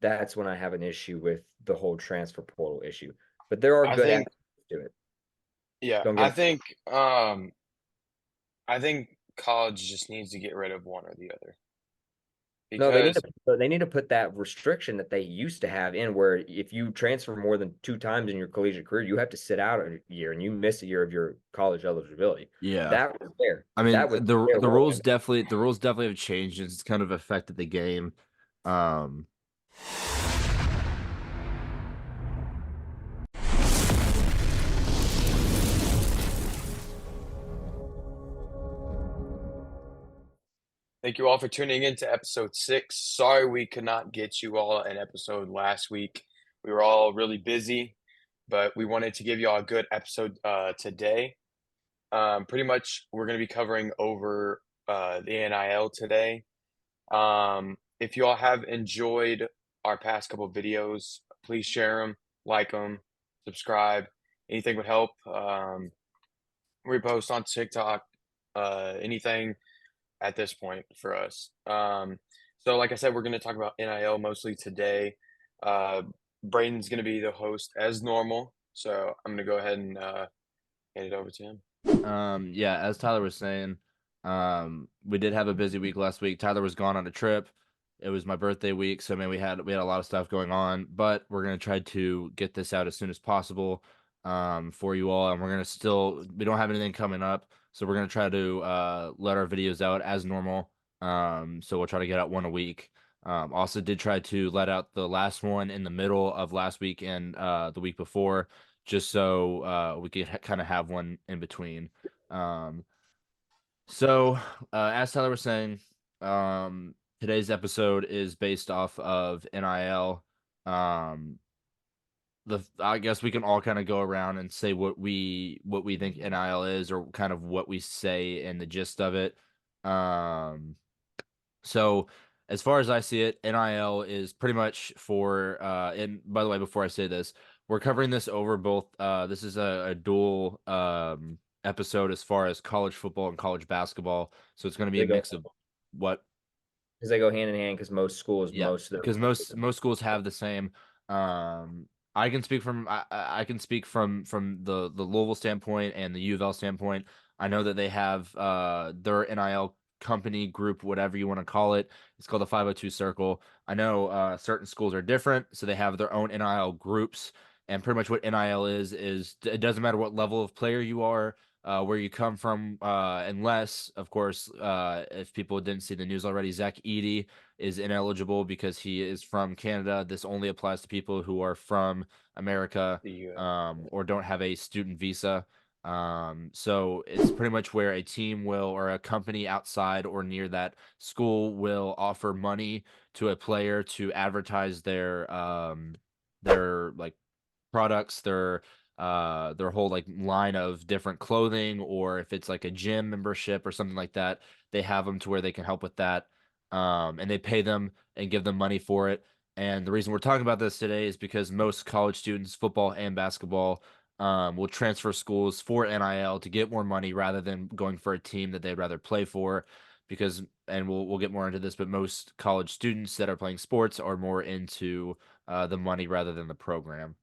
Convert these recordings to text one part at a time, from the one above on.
that's when I have an issue with the whole transfer portal issue. But there are I good think aspects to it. yeah, Don't get I me think, I think college just needs to get rid of one or the other No, because they need to put that restriction that they used to have in where if you transfer more than 2 times in your collegiate career, you have to sit out a year and you miss a year of your college eligibility. Yeah. That was there. I mean, That was there the well rules back. definitely have changed. It's kind of affected the game. Um, thank you all for tuning in to episode 6. Sorry we could not get you all an episode last week. We were all really busy, but we wanted to give you all a good episode today. Pretty much, we're going to be covering over the NIL today. If you all have enjoyed our past couple videos, please share them, like them, subscribe. Anything would help. Repost on TikTok, anything at this point for us. So like I said, we're going to talk about NIL mostly today. Uh, Braden's going to be the host as normal. So I'm going to go ahead and hand it over to him. yeah, as Tyler was saying, we did have a busy week last week. Tyler was gone on a trip. It was my birthday week, so man, we had a lot of stuff going on, but we're gonna try to get this out as soon as possible, for you all, and we don't have anything coming up, so we're gonna try to let our videos out as normal. So we'll try to get out one a week. Also did try to let out the last one in the middle of last week and the week before, just so we could kind of have one in between. Um, so, as Tyler was saying, today's episode is based off of NIL. Um, I guess we can all kind of go around and say what we think NIL is, or kind of what we say in the gist of it. Um, so as far as I see it, NIL is pretty much for and by the way, before I say this, we're covering this over both this is a dual episode as far as college football and college basketball. So it's gonna be a They go mix of what because they go hand in hand because most schools, yeah, most of because their most schools have the same. I can speak from I can speak from the Louisville standpoint and the U of L standpoint. I know that they have their NIL company group, whatever you want to call it. It's called the 502 Circle. I know certain schools are different, so they have their own NIL groups. And pretty much what NIL is it doesn't matter what level of player you are, where you come from, unless, of course, if people didn't see the news already, Zach Edey is ineligible because he is from Canada. This only applies to people who are from America, The or don't have a student visa. So it's pretty much where a team will, or a company outside or near that school will offer money to a player to advertise their like products, their whole like line of different clothing, or if it's like a gym membership or something like that, they have them to where they can help with that. And they pay them and give them money for it. And the reason we're talking about this today is because most college students, football and basketball, will transfer schools for NIL to get more money rather than going for a team that they'd rather play for. Because, and we'll get more into this, but most college students that are playing sports are more into the money rather than the program.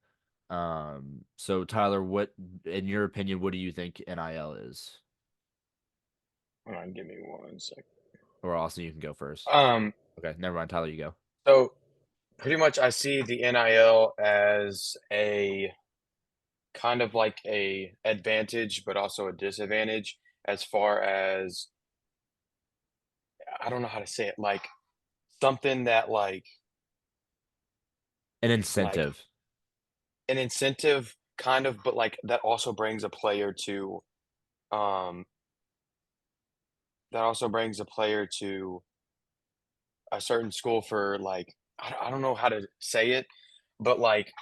So Tyler, what, in your opinion, what do you think NIL is? hold on, give me 1 second. Or Austin, you can go first. Um, Okay, never mind. Tyler, you go. so pretty much I see the NIL as a kind of like a advantage, but also a disadvantage as far as I don't know how to say it, like something that An like incentive. an incentive kind of, but like that also brings a player to um that also brings a player to a certain school for like I don't know how to say it, but like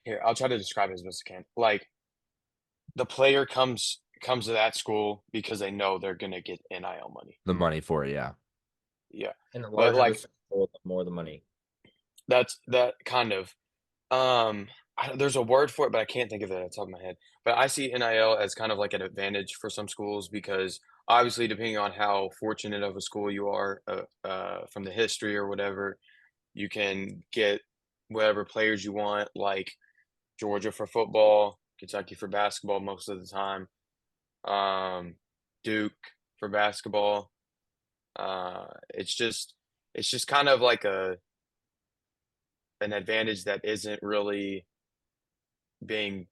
here, I'll try to describe it as best I can. Like the player comes to that school because they know they're gonna get NIL money. The money for it, yeah. Yeah. and the But larger the like school, the more the money. that's that kind of there's a word for it, but I can't think of it at the top of my head. But I see NIL as kind of like an advantage for some schools because obviously, depending on how fortunate of a school you are, from the history or whatever, You can get whatever players you want, like Georgia for football, Kentucky for basketball most of the time, Duke for basketball. It's just kind of like an advantage that isn't really being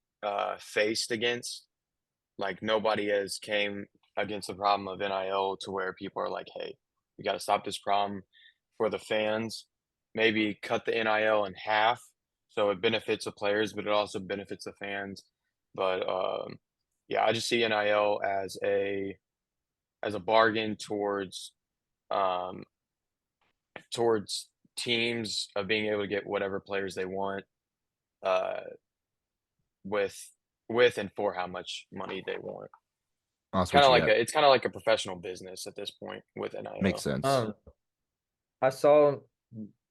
faced against. Like nobody has came against the problem of NIL to where people are like, "Hey, we got to stop this problem for the fans. Maybe cut the NIL in half so it benefits the players, but it also benefits the fans." But yeah, I just see NIL as a bargain um, towards teams of being able to get whatever players they want uh, with and for how much money they want. That's what you got. It's kind of like a professional business at this point with Makes NIL. sense. I saw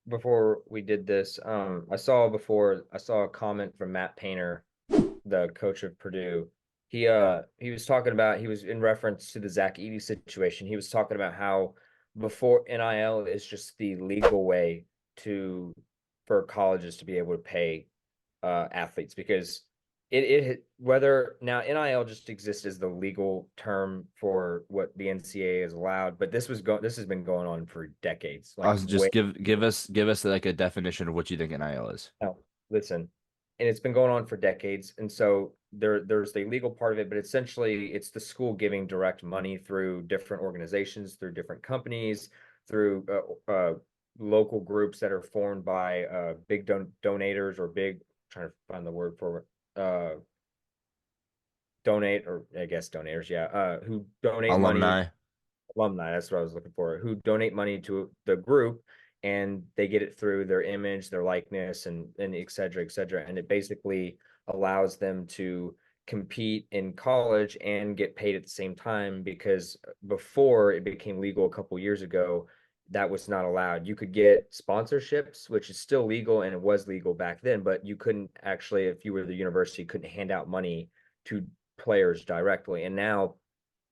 before we did this, I saw a comment from Matt Painter, the coach of Purdue. He was talking about, he was in reference to the Zach Edey situation. He was talking about how before NIL is just the legal way to for colleges to be able to pay athletes, because whether now NIL just exists as the legal term for what the NCAA is allowed, but this has been going on for decades. Like, Also, just give us like a definition of what you think NIL is. no, listen, and it's been going on for decades, and so there's the legal part of it, but essentially it's the school giving direct money through different organizations, through different companies, through local groups that are formed by big donators, or big, trying to find the word for it, donate, or I guess donators, yeah, who donate money. Alumni. Alumni, that's what I was looking for, who donate money to the group, and they get it through their image, their likeness, and et cetera, et cetera. And it basically allows them to compete in college and get paid at the same time, because before it became legal a couple years ago, that was not allowed. You could get sponsorships, which is still legal, and it was legal back then, but you couldn't actually, if you were the university, couldn't hand out money to players directly. And now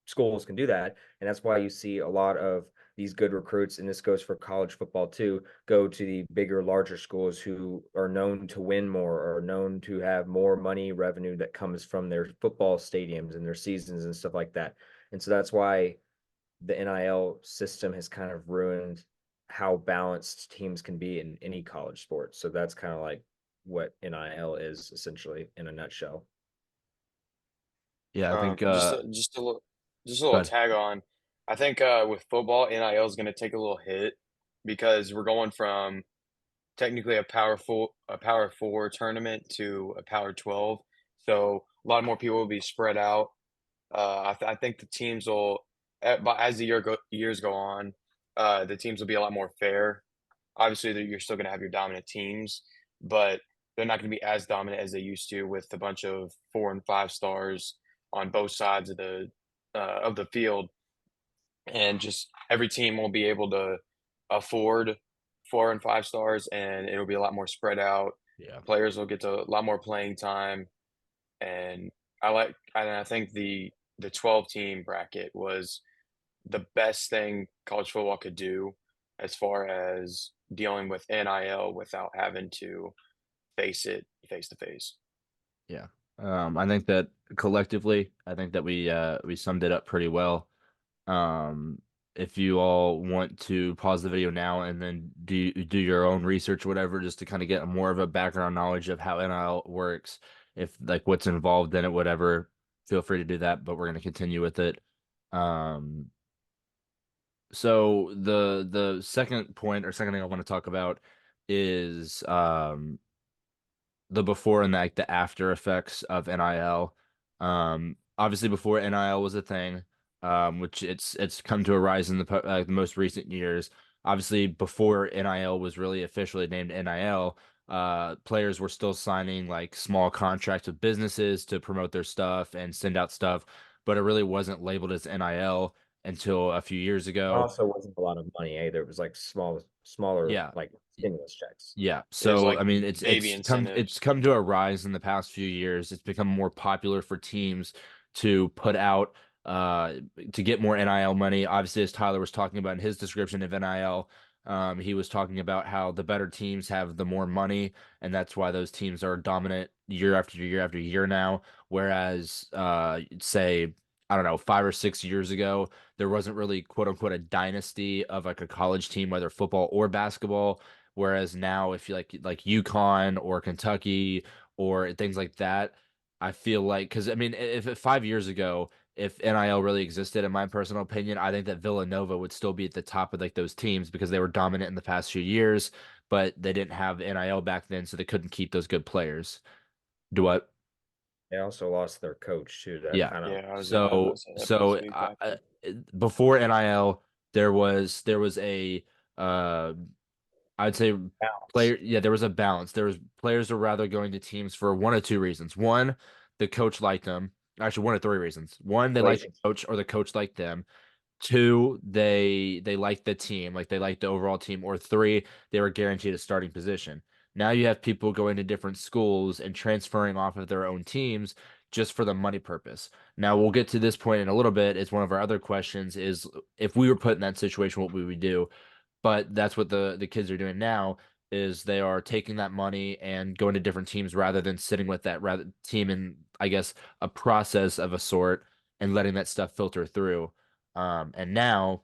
schools can do that, and that's why you see a lot of these good recruits, and this goes for college football too, go to the bigger, larger schools who are known to win more, or known to have more money revenue that comes from their football stadiums and their seasons and stuff like that. And so that's why the NIL system has kind of ruined how balanced teams can be in any college sport. So that's kind of like what NIL is essentially in a nutshell. Yeah, I think Just a little but tag on. I think with football, NIL is going to take a little hit because we're going from technically a power four tournament to a power 12. So a lot more people will be spread out. I think the teams will, but as years go on, the teams will be a lot more fair. Obviously, you're still going to have your dominant teams, but they're not going to be as dominant as they used to, with a bunch of 4 and 5 stars on both sides of the field, and just every team will be able to afford 4 and 5 stars, and it'll be a lot more spread out. yeah. Players will get to a lot more playing time, and I think the 12 team bracket was the best thing college football could do as far as dealing with NIL without having to face it face to face. Yeah. I think that collectively, I think that we summed it up pretty well. Um, if you all want to pause the video now and then do your own research or whatever, just to kind of get more of a background knowledge of how NIL works, if like what's involved in it, whatever, feel free to do that. But we're gonna continue with it. Um, so the second point, or second thing I want to talk about, is the before and like the after effects of NIL. Obviously before NIL was a thing, which it's come to a rise in the most recent years. Obviously before NIL was really officially named NIL, players were still signing like small contracts with businesses to promote their stuff and send out stuff, but it really wasn't labeled as NIL until a few years ago. Also wasn't a lot of money either. It was like smaller, Yeah. like stimulus checks. Yeah. It was So like I mean it's baby it's incentives. come to a rise in the past few years. It's become more popular for teams to put out to get more NIL money. Obviously, as Tyler was talking about in his description of NIL, He was talking about how the better teams have the more money, and that's why those teams are dominant year after year after year now. Whereas, say, I don't know, 5 or 6 years ago, there wasn't really quote unquote a dynasty of like a college team, whether football or basketball. Whereas now, if you like UConn or Kentucky or things like that, I feel like because I mean, if 5 years ago, if NIL really existed, in my personal opinion, I think that Villanova would still be at the top of like those teams because they were dominant in the past few years, but they didn't have NIL back then, so they couldn't keep those good players. Do what? They also lost their coach too. That Yeah. kind of Yeah, I was about So to say that so too, exactly. before NIL, there was a uh I'd say balance. player, yeah, there was a balance. There was players were rather going to teams for one of two reasons. One, the coach liked them. Actually, one of three reasons. One, they liked the Relations. coach or the coach liked them. Two, they liked the team, like they liked the overall team. Or three, they were guaranteed a starting position. Now you have people going to different schools and transferring off of their own teams just for the money purpose. Now we'll get to this point in a little bit. It's one of our other questions is if we were put in that situation, what we would do. But that's what the kids are doing now is they are taking that money and going to different teams rather than sitting with that rather team in, I guess, a process of a sort and letting that stuff filter through. And now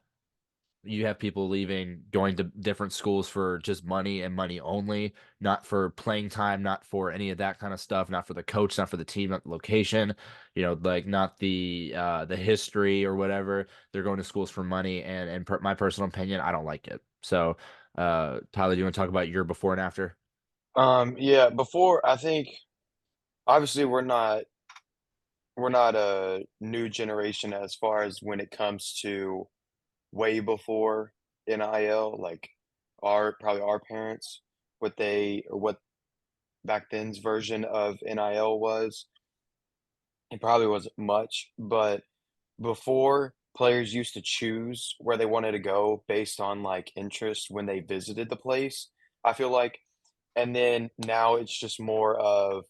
you have people leaving, going to different schools for just money and money only, not for playing time, not for any of that kind of stuff, not for the coach, not for the team, not the location, like not the history or whatever. They're going to schools for money, and my personal opinion, I don't like it. So, Tyler, do you want to talk about your before and after? Yeah, before I think obviously we're not a new generation as far as when it comes to way before NIL, like probably our parents, what back then's version of NIL was. It probably wasn't much, but before players used to choose where they wanted to go based on like interest when they visited the place, I feel like. And then now it's just more of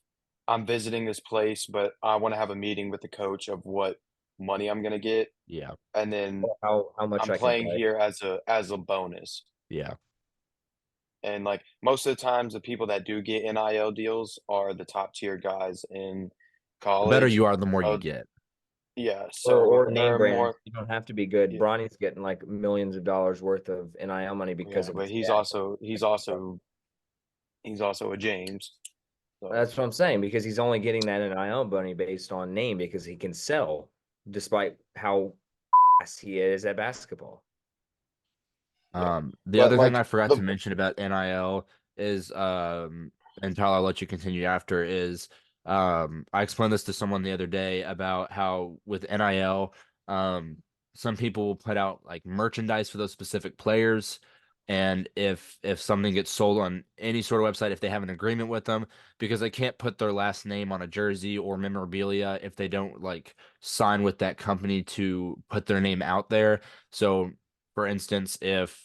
I'm visiting this place, but I want to have a meeting with the coach of what money I'm gonna get, Yeah, and then Or how much I'm I can playing play. here as a bonus. yeah. And like most of the times the people that do get NIL deals are the top tier guys in The better college. you are, the more you So get. yeah, Or so name they're brand. more You don't have to be good. yeah, Bronny's getting like millions of dollars worth of NIL money because yeah, of but his he's dad. also he's also he's also a James. So That's what I'm saying because he's only getting that NIL money based on name because he can sell despite how ass he is at basketball. yeah. The But other thing like I forgot the to mention about NIL is, and Tyler, I'll let you continue after, is I explained this to someone the other day about how with NIL, some people will put out like merchandise for those specific players. And if something gets sold on any sort of website, if they have an agreement with them, because they can't put their last name on a jersey or memorabilia if they don't like sign with that company to put their name out there. So for instance, if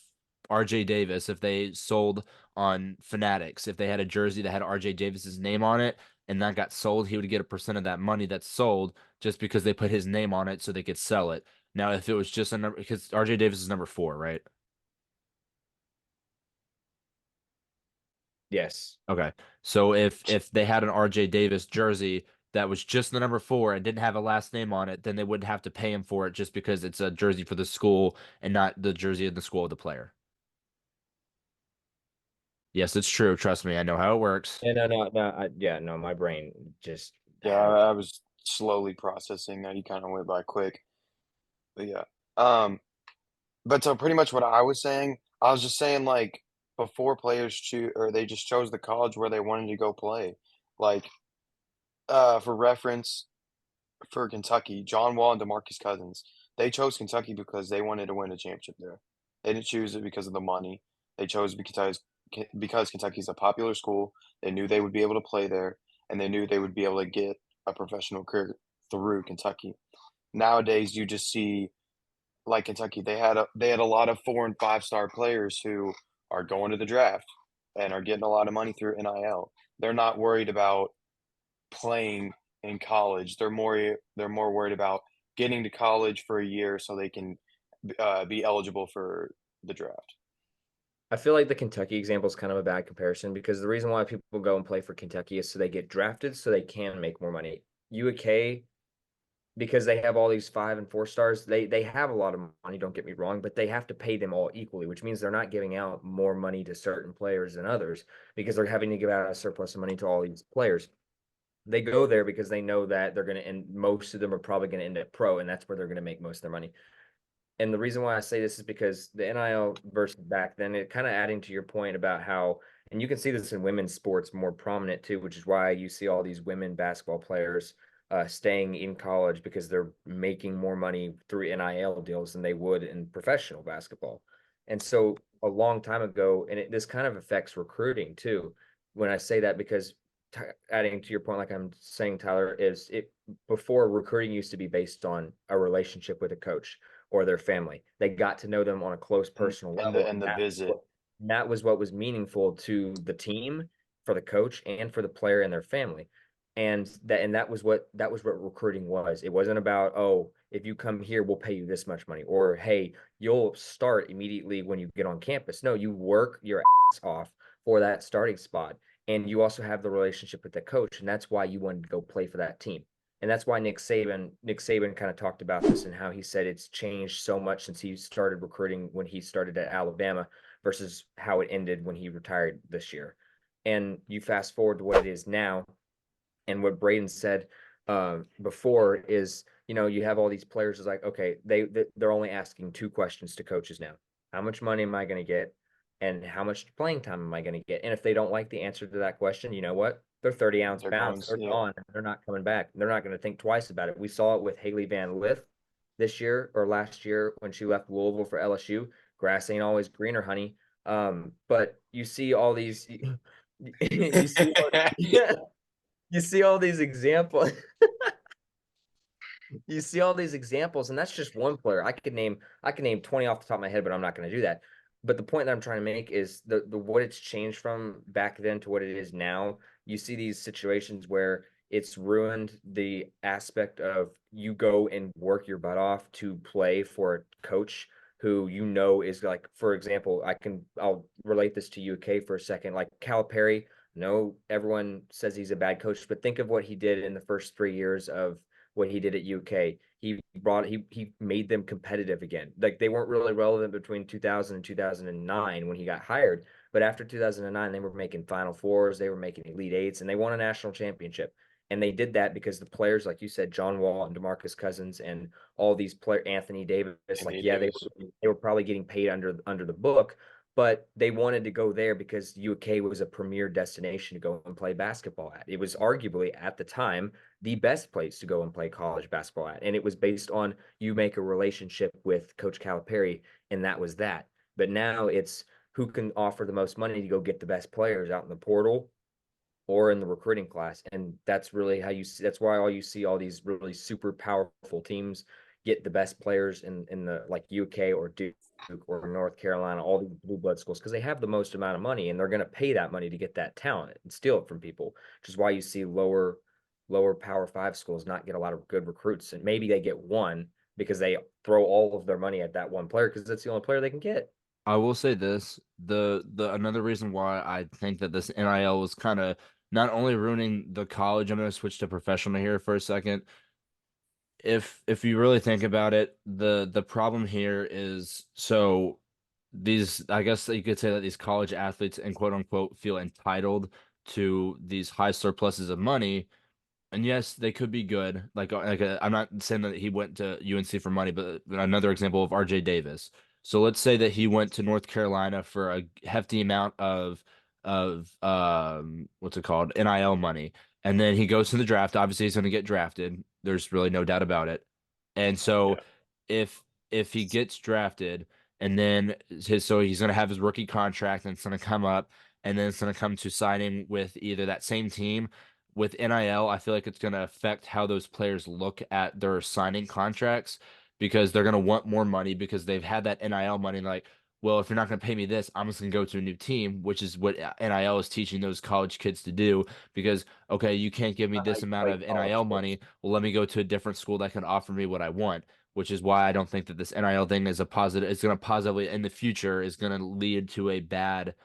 RJ Davis, if they sold on Fanatics, if they had a jersey that had RJ Davis's name on it and that got sold, he would get a percent of that money that's sold just because they put his name on it so they could sell it. Now, if it was just a number, because RJ Davis is number 4, right? Yes. Okay. So if they had an RJ Davis jersey that was just the number 4 and didn't have a last name on it, then they wouldn't have to pay him for it just because it's a jersey for the school and not the jersey of the school of the player. Yes, it's true. Trust me, I know how it works. Yeah, no. Yeah, no. My brain just yeah, had I was slowly processing that. You kind of went by quick. But yeah. Um but so pretty much what I was saying, I was just saying like before players choose or they just chose the college where they wanted to go play. Like for reference, for Kentucky, John Wall and DeMarcus Cousins, they chose Kentucky because they wanted to win a championship there. They didn't choose it because of the money. They chose because Kentucky's a popular school. They knew they would be able to play there, and they knew they would be able to get a professional career through Kentucky. Nowadays, you just see like Kentucky, they had a lot of 4 and 5 star players who are going to the draft and are getting a lot of money through NIL. They're not worried about playing in college. They're more worried about getting to college for a year so they can be eligible for the draft. I feel like the Kentucky example is kind of a bad comparison because the reason why people go and play for Kentucky is so they get drafted so they can make more money. UK, because they have all these 5 and 4 stars, they have a lot of money, don't get me wrong, but they have to pay them all equally, which means they're not giving out more money to certain players than others because they're having to give out a surplus of money to all these players. They go there because they know that they're going to end, most of them are probably going to end up pro, and that's where they're going to make most of their money. And the reason why I say this is because the NIL versus back then, it kind of adding to your point about how, and you can see this in women's sports more prominent too, which is why you see all these women basketball players staying in college because they're making more money through NIL deals than they would in professional basketball. And so a long time ago, and this kind of affects recruiting too. When I say that, because adding to your point, like I'm saying, Tyler, is it before recruiting used to be based on a relationship with a coach or their family. They got to know them on a close personal And level, the and the visit. that was what was meaningful to the team, for the coach, and for the player and their family. And that was what recruiting was. It wasn't about, oh, if you come here, we'll pay you this much money, or hey, you'll start immediately when you get on campus. No, you work your ass off for that starting spot. And you also have the relationship with the coach, and that's why you wanted to go play for that team. And that's why Nick Saban kind of talked about this and how he said it's changed so much since he started recruiting when he started at Alabama versus how it ended when he retired this year. And you fast forward to what it is now, and what Braden said before is, you have all these players is like, okay, they're only asking 2 questions to coaches now. How much money am I going to get? And how much playing time am I going to get? And if they don't like the answer to that question, you know what? They're 30-ounce They're going, pounds. They're yeah. gone. They're not coming back. They're not going to think twice about it. We saw it with Haley Van Lith this year or last year when she left Louisville for LSU. Grass ain't always greener, honey. But you see all these, you see, you see all these examples. You see all these examples, and that's just one player. I could name 20 off the top of my head, but I'm not going to do that. But the point that I'm trying to make is the what it's changed from back then to what it is now. You see these situations where it's ruined the aspect of you go and work your butt off to play for a coach who is like, for example, I'll relate this to UK for a second, like Calipari. No, everyone says he's a bad coach, but think of what he did in the first 3 years of what he did at UK. He made them competitive again. Like they weren't really relevant between 2000 and 2009 when he got hired, but after 2009 they were making Final Fours, they were making Elite Eights, and they won a national championship. And they did that because the players, like you said, John Wall and DeMarcus Cousins and all these players, Anthony Davis, like Anthony yeah, Davis. they were probably getting paid under the book, but they wanted to go there because UK was a premier destination to go and play basketball at. It was arguably at the time the best place to go and play college basketball at. And it was based on you make a relationship with Coach Calipari, and that was that. But now it's who can offer the most money to go get the best players out in the portal or in the recruiting class. And that's really how you see, that's why all you see all these really super powerful teams get the best players in the like UK or Duke or North Carolina, all these blue blood schools, because they have the most amount of money and they're going to pay that money to get that talent and steal it from people, which is why you see lower Power Five schools not get a lot of good recruits, and maybe they get one because they throw all of their money at that one player because that's the only player they can get. I will say this, the another reason why I think that this NIL was kind of not only ruining the college. I'm going to switch to professional here for a second. If you really think about it, the problem here is, so these, I guess you could say that these college athletes and quote unquote feel entitled to these high surpluses of money. And yes, they could be good. I'm not saying that he went to UNC for money, but another example of RJ Davis. So let's say that he went to North Carolina for a hefty amount of what's it called, NIL money, and then he goes to the draft. Obviously, he's going to get drafted. There's really no doubt about it. And so Yeah. if he gets drafted, and then he's going to have his rookie contract, and it's going to come up, and then it's going to come to signing with either that same team. With NIL, I feel like it's going to affect how those players look at their signing contracts, because they're going to want more money because they've had that NIL money. Like, well, if you're not going to pay me this, I'm just going to go to a new team, which is what NIL is teaching those college kids to do. Because, okay, you can't give me I this like amount play of college NIL sports. money. Well, let me go to a different school that can offer me what I want. which is why I don't think that this NIL thing is a positive. It's going to positively in the future is going to lead to a bad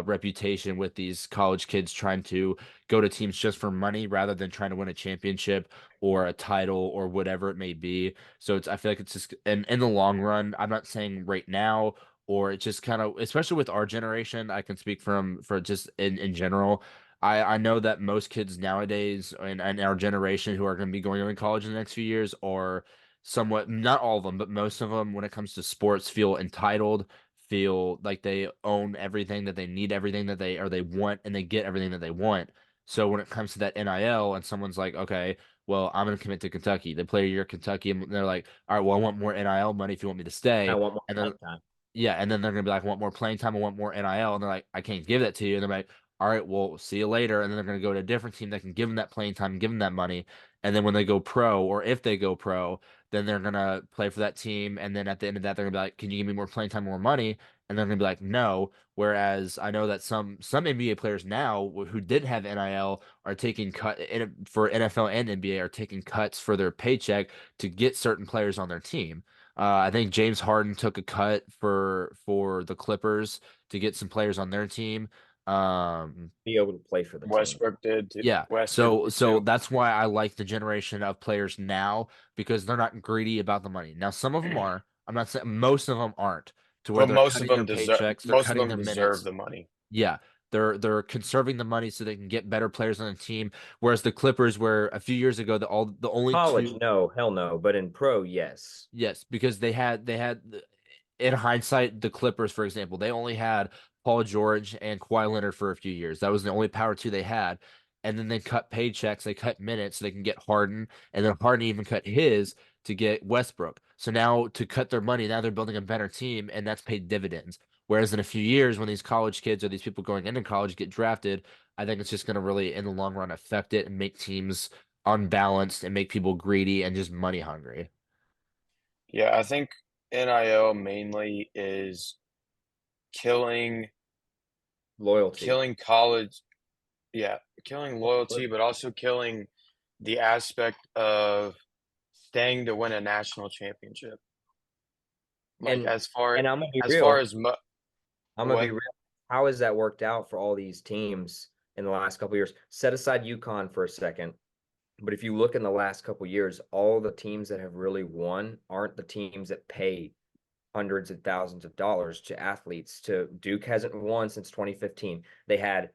reputation with these college kids trying to go to teams just for money rather than trying to win a championship or a title or whatever it may be. So I feel like it's just in the long run. I'm not saying right now, or it's just kind of, especially with our generation, I can speak for just in general. I know that most kids nowadays and our generation who are going to be going to college in the next few years are somewhat, not all of them, but most of them, when it comes to sports, feel entitled, feel like they own everything, that they need everything that they want, and they get everything that they want. So when it comes to that NIL, and someone's like, okay, well, I'm going to commit to Kentucky. They play a year at Kentucky, and they're like, all right, well, I want more NIL money if you want me to I stay. want more And then lifetime. yeah, and then they're gonna be like, I want more playing time, I want more NIL, and they're like, I can't give that to you. And they're like, all right, well, see you later. And then they're gonna go to a different team that can give them that playing time, give them that money. And then when they go pro, or if they go pro, then they're gonna play for that team. And then at the end of that, they're gonna be like, can you give me more playing time, more money? And they're gonna be like, no. Whereas I know that some NBA players now who did have NIL are taking for NFL and NBA are taking cuts for their paycheck to get certain players on their team. I think James Harden took a cut for the Clippers to get some players on their team. Be able to play for the team. Yeah, Westbrook so did so too. that's why I like the generation of players now because they're not greedy about the money. Now, some of them are. I'm not saying most of them aren't, to where But they're cutting their paychecks, they're most of cutting them their deserve minutes. the money. Yeah, they're conserving the money so they can get better players on the team. Whereas the Clippers, where a few years ago the only College, two. no, hell no. But in pro, yes. Yes, because they had in hindsight, the Clippers, for example, they only had Paul George and Kawhi Leonard for a few years. That was the only power two they had. And then they cut paychecks, they cut minutes so they can get Harden, and then Harden even cut his to get Westbrook. So now to cut their money, now they're building a better team, and that's paid dividends. Whereas in a few years, when these college kids or these people going into college get drafted, I think it's just going to really, in the long run, affect it and make teams unbalanced and make people greedy and just money hungry. Yeah, I think NIL mainly is killing Loyalty. killing college. Yeah, killing But loyalty, but also killing the aspect of staying to win a national championship. Like and and I'm gonna be as far real. as I'm gonna be what real. How has that worked out for all these teams in the last couple of years? Set aside UConn for a second. But if you look in the last couple of years, all the teams that have really won aren't the teams that pay hundreds of thousands of dollars to athletes. To Duke hasn't won since 2015. They've had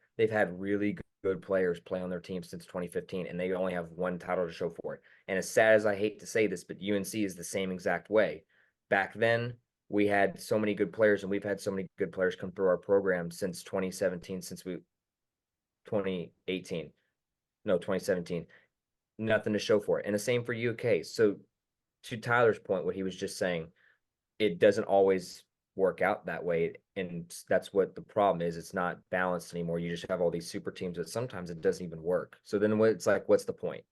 really good players play on their team since 2015, and they only have one title to show for it. And as sad as I hate to say this, but UNC is the same exact way. Back then, we had so many good players, and we've had so many good players come through our program since 2017, since we 2018, no 2017, nothing to show for it. And the same for UK. So to Tyler's point, what he was just saying, it doesn't always work out that way. And that's what the problem is. It's not balanced anymore. You just have all these super teams that sometimes it doesn't even work. So then it's like, what's the point?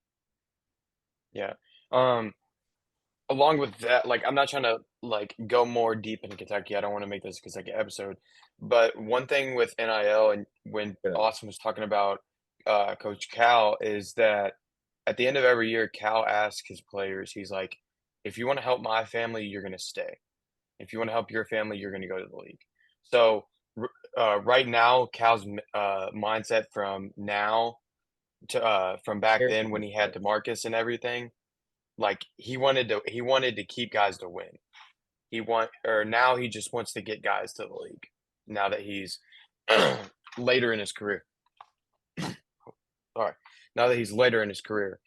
yeah. Um Along with that, like I'm not trying to like go more deep into Kentucky. I don't want to make this a Kentucky episode. But one thing with NIL and when Yeah. Austin was talking about Coach Cal is that at the end of every year, Cal asks his players, he's like, if you want to help my family, you're gonna stay. If you want to help your family, you're gonna go to the league. So right now, Cal's mindset from now to from back Here's then when he had DeMarcus and everything, like he wanted to keep guys to win. Now he just wants to get guys to the league. Now that he's later in his career. Sorry. Now that he's later in his career.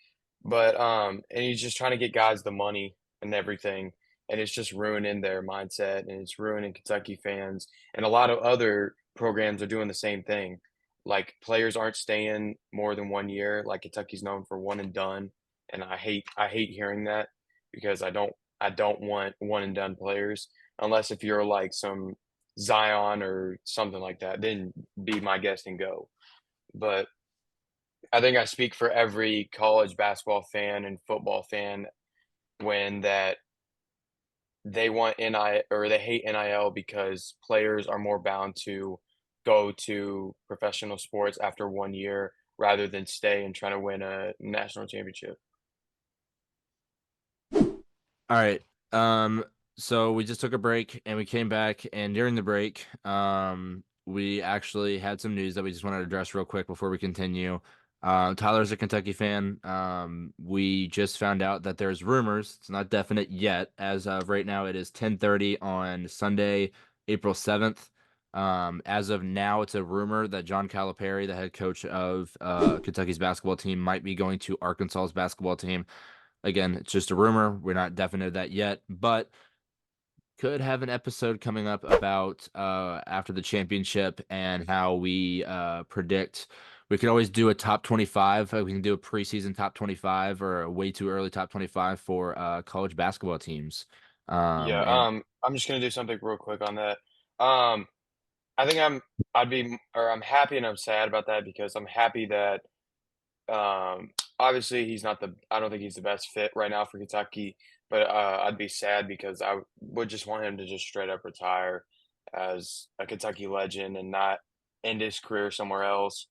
But and he's just trying to get guys the money and everything. And it's just ruining their mindset and it's ruining Kentucky fans. And a lot of other programs are doing the same thing. Like players aren't staying more than 1 year. Like Kentucky's known for one and done. And I hate hearing that because I don't want one and done players unless if you're like some Zion or something like that, then be my guest and go. But I think I speak for every college basketball fan and football fan when that they want NIL or they hate NIL because players are more bound to go to professional sports after 1 year rather than stay and try to win a national championship. All right. So we just took a break and we came back, and during the break, we actually had some news that we just wanted to address real quick before we continue. Tyler's a Kentucky fan. We just found out that there's rumors. It's not definite yet. As of right now, it is 10:30 on Sunday, April 7th. As of now, it's a rumor that John Calipari, the head coach of Kentucky's basketball team, might be going to Arkansas's basketball team. Again, it's just a rumor. We're not definite of that yet, but could have an episode coming up about after the championship and how we predict. We could always do a top 25. We can do a preseason top 25 or a way too early top 25 for college basketball teams. Yeah, And I'm just gonna do something real quick on that. Um, I think I'm happy and I'm sad about that because I'm happy that obviously I don't think he's the best fit right now for Kentucky, but I'd be sad because I would just want him to just straight up retire as a Kentucky legend and not end his career somewhere else.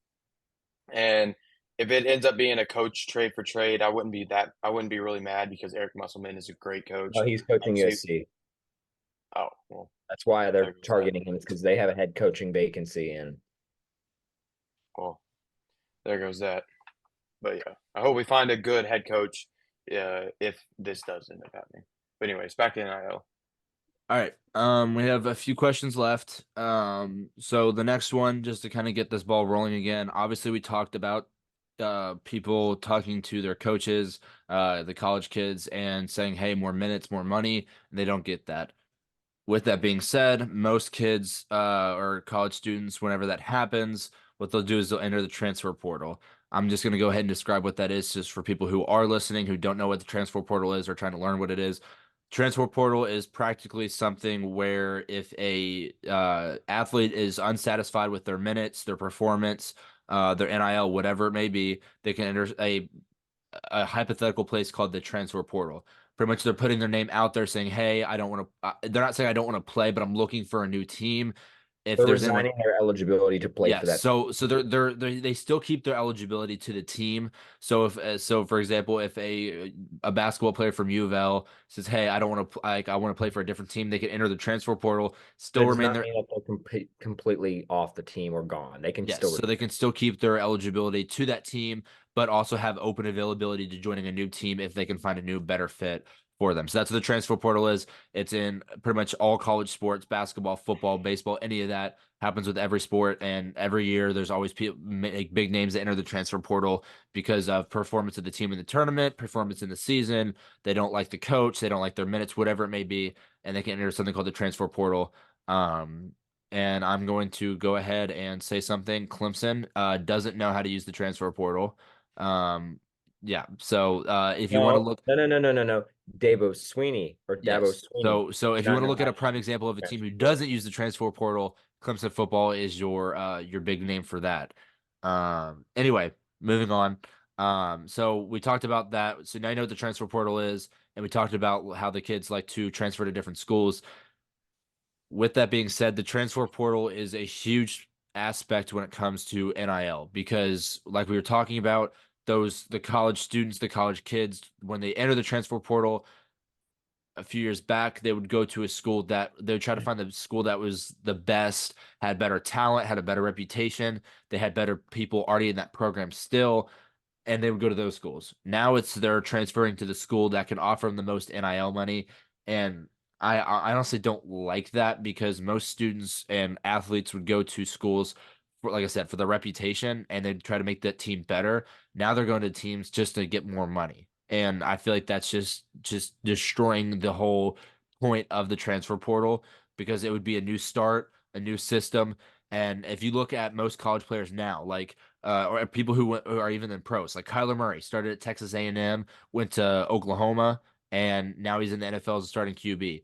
And if it ends up being a coach trade for trade, I wouldn't be really mad because Eric Musselman is a great No, coach. he's coaching Obviously, USC. oh well, That's why there they're goes that. targeting him. It's because they have a head coaching vacancy, and Well, there goes that. But yeah, I hope we find a good head coach. If this does end up happening. But anyways, back to NIL. all right, we have a few questions left. So the next one, just to kind of get this ball rolling again. Obviously, we talked about people talking to their coaches, the college kids, and saying, "Hey, more minutes, more money." And they don't get that. With that being said, most kids or college students, whenever that happens, what they'll do is they'll enter the transfer portal. I'm just going to go ahead and describe what that is just for people who are listening who don't know what the transfer portal is or trying to learn what it is. Transfer portal is practically something where if a athlete is unsatisfied with their minutes, their performance, their NIL, whatever it may be, they can enter a hypothetical place called the transfer portal. Pretty much, they're putting their name out there saying, "Hey, I don't want to." They're not saying I don't want to play, but I'm looking for a new team. If they're there's anyone, resigning their eligibility to play for yes. that. So they still keep their eligibility to the team. So if so, for example, if a basketball player from U of L says, "Hey, I don't want to like I want to play for a different team," they can enter the transfer portal, But still it does remain not there. mean that they're completely off the team or gone. They can Yes, still so they can still keep their eligibility to that team, but also have open availability to joining a new team if they can find a new, better fit for them. So that's what the transfer portal is. It's in pretty much all college sports, basketball, football, baseball, any of that happens with every sport. And every year there's always big names that enter the transfer portal because of performance of the team in the tournament, performance in the season. They don't like the coach, they don't like their minutes, whatever it may be, and they can enter something called the transfer portal. Um, and I'm going to go ahead and say something. Clemson doesn't know how to use the transfer portal. Yeah. So if you want to No, look, no, no, no, no, no, no. Dabo Sweeney or Dabo yes. Sweeney So do if you not want to know look how at to a prime use example of a the team who transfer portal. doesn't use the transfer portal, Clemson football is your big name for that. Anyway, moving on. So we talked about that. So now you know what the transfer portal is, and we talked about how the kids like to transfer to different schools. With that being said, the transfer portal is a huge aspect when it comes to NIL because, like we were talking about, the college students, the college kids, when they enter the transfer portal a few years back, they would go to a school that they would try to find the school that was the best, had better talent, had a better reputation, they had better people already in that program still, and they would go to those schools. Now they're transferring to the school that can offer them the most NIL money, and I honestly don't like that because most students and athletes would go to schools for, like I said, for the reputation, and they'd try to make that team better. Now they're going to teams just to get more money, and I feel like that's just destroying the whole point of the transfer portal because it would be a new start, a new system. And if you look at most college players now, like or people who are even in pros. Like Kyler Murray started at Texas A&M, went to Oklahoma, and now he's in the NFL as a starting QB.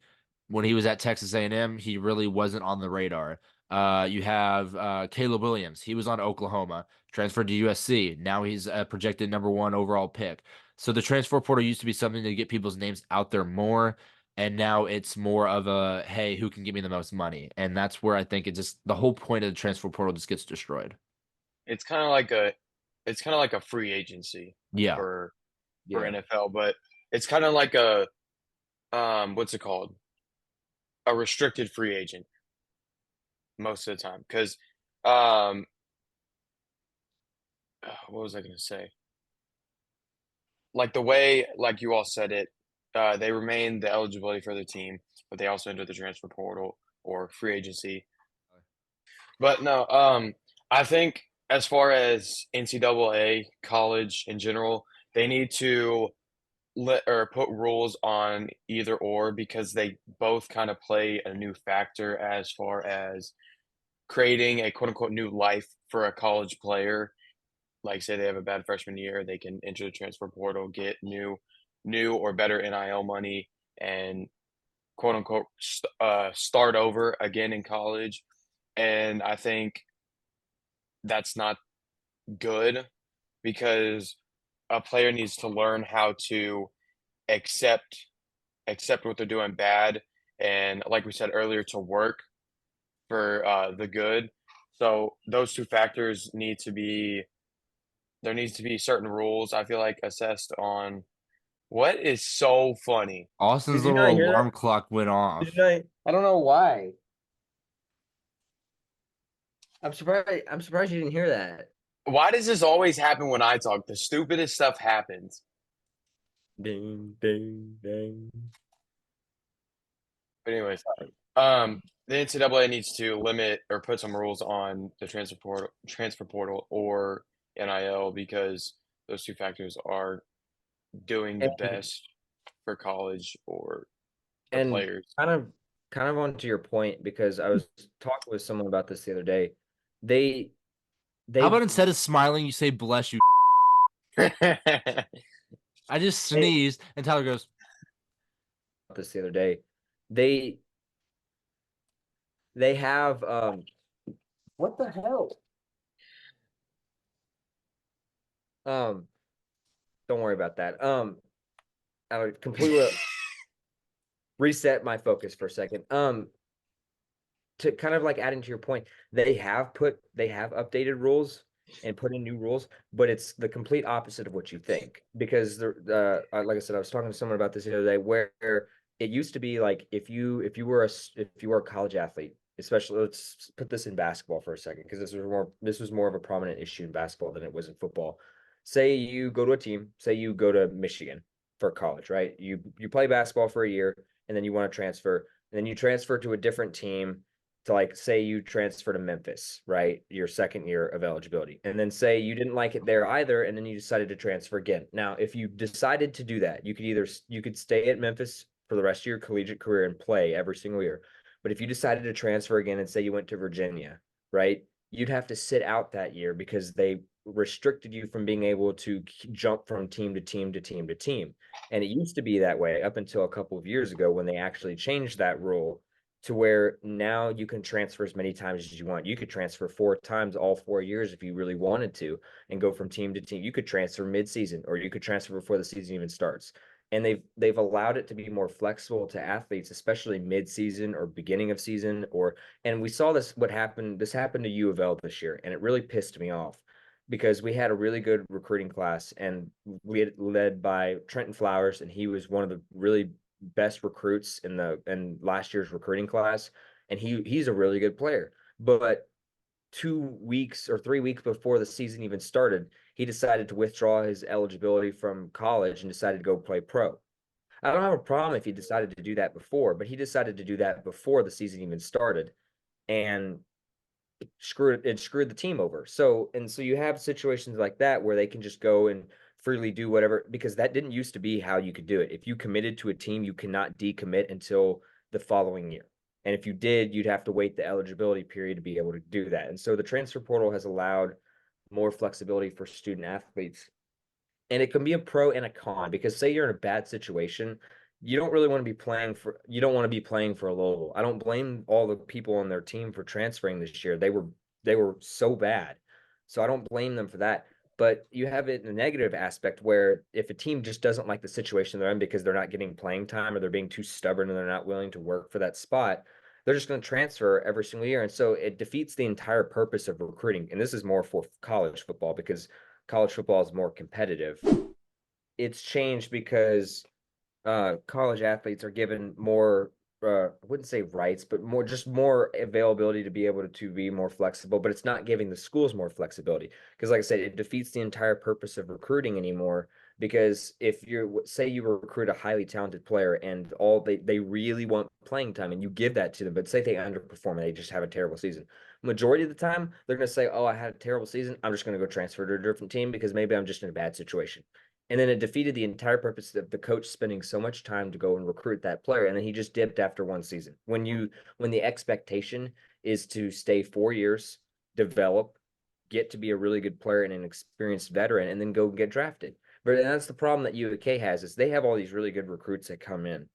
When he was at Texas A&M, he really wasn't on the radar. You have Caleb Williams. He was on Oklahoma, transferred to USC. Now he's a projected number one overall pick. So the transfer portal used to be something to get people's names out there more. And now it's more of a, hey, who can give me the most money? And that's where I think it just, the whole point of the transfer portal just gets destroyed. It's kind of like a free agency Yeah. for Yeah. NFL, but it's kind of like a what's it called? A restricted free agent most of the time. Because what was I gonna say? Like the way, like you all said it, they remain the eligibility for the team, but they also enter the transfer portal or free agency. But no, I think as far as NCAA, college in general, they need to let or put rules on either or because they both kind of play a new factor as far as creating a quote unquote new life for a college player. Like say they have a bad freshman year, they can enter the transfer portal, get new or better NIL money, and quote unquote start over again in college. And I think that's not good because a player needs to learn how to accept what they're doing bad and like we said earlier to work for the good. So those two factors need to be there needs to be certain rules I feel like assessed on what is so funny. Austin's Did you not little hear that? alarm clock went Did off. you not? I don't know why. I'm surprised. I'm surprised you didn't hear that. Why does this always happen when I talk? The stupidest stuff happens. Ding, ding, ding. But anyways, the NCAA needs to limit or put some rules on the transfer portal or NIL because those two factors are doing the And best for college or the and players. kind of onto your point because I was talking with someone about this the other day. They How they about instead of smiling, you say bless you? I just they sneezed, and Tyler goes, this the other day. They they have what the hell? Um, don't worry about that. I would completely reset my focus for a second. To kind of like adding to your point, they have updated rules and put in new rules, but it's the complete opposite of what you think. Because like I said, I was talking to someone about this the other day, where it used to be like if you were a college athlete, especially let's put this in basketball for a second, because this was more of a prominent issue in basketball than it was in football. Say you go to a team, say you go to Michigan for college, right? You play basketball for a year, and then you want to transfer, and then you transfer to a different team to, like, say you transfer to Memphis, right? Your second year of eligibility. And then say you didn't like it there either, and then you decided to transfer again. Now, if you decided to do that, you could stay at Memphis for the rest of your collegiate career and play every single year. But if you decided to transfer again and say you went to Virginia, right? You'd have to sit out that year because they restricted you from being able to jump from team to team to team to team. And it used to be that way up until a couple of years ago when they actually changed that rule to where now you can transfer as many times as you want. You could transfer 4 times all 4 years if you really wanted to and go from team to team. You could transfer mid-season or you could transfer before the season even starts. And they've allowed it to be more flexible to athletes, especially mid-season or beginning of season. And we saw this happened to U of L this year, and it really pissed me off because we had a really good recruiting class and we had led by Trenton Flowers, and he was one of the really best recruits in last year's recruiting class, and he's a really good player. But 2 weeks or 3 weeks before the season even started, he decided to withdraw his eligibility from college and decided to go play pro. I don't have a problem if he decided to do that before, but he decided to do that before the season even started, and screwed the team over. So you have situations like that where they can just go and freely do whatever, because that didn't used to be how you could do it. If you committed to a team, you cannot decommit until the following year. And if you did, you'd have to wait the eligibility period to be able to do that. And so the transfer portal has allowed more flexibility for student athletes. And it can be a pro and a con, because say you're in a bad situation, you don't want to be playing for a Louisville. I don't blame all the people on their team for transferring this year. They were so bad. So I don't blame them for that. But you have it in a negative aspect where if a team just doesn't like the situation they're in because they're not getting playing time or they're being too stubborn and they're not willing to work for that spot, they're just going to transfer every single year. And so it defeats the entire purpose of recruiting. And this is more for college football because college football is more competitive. It's changed because college athletes are given more I wouldn't say rights, but more availability to be able to be more flexible, but it's not giving the schools more flexibility. Because like I said, it defeats the entire purpose of recruiting anymore. Because if you say you recruit a highly talented player and all they really want playing time and you give that to them, but say they underperform and they just have a terrible season. Majority of the time, they're gonna say, "Oh, I had a terrible season. I'm just gonna go transfer to a different team because maybe I'm just in a bad situation." And then it defeated the entire purpose of the coach spending so much time to go and recruit that player. And then he just dipped after one season. When the expectation is to stay 4 years, develop, get to be a really good player and an experienced veteran, and then go get drafted. But that's the problem that UK has is they have all these really good recruits that come in,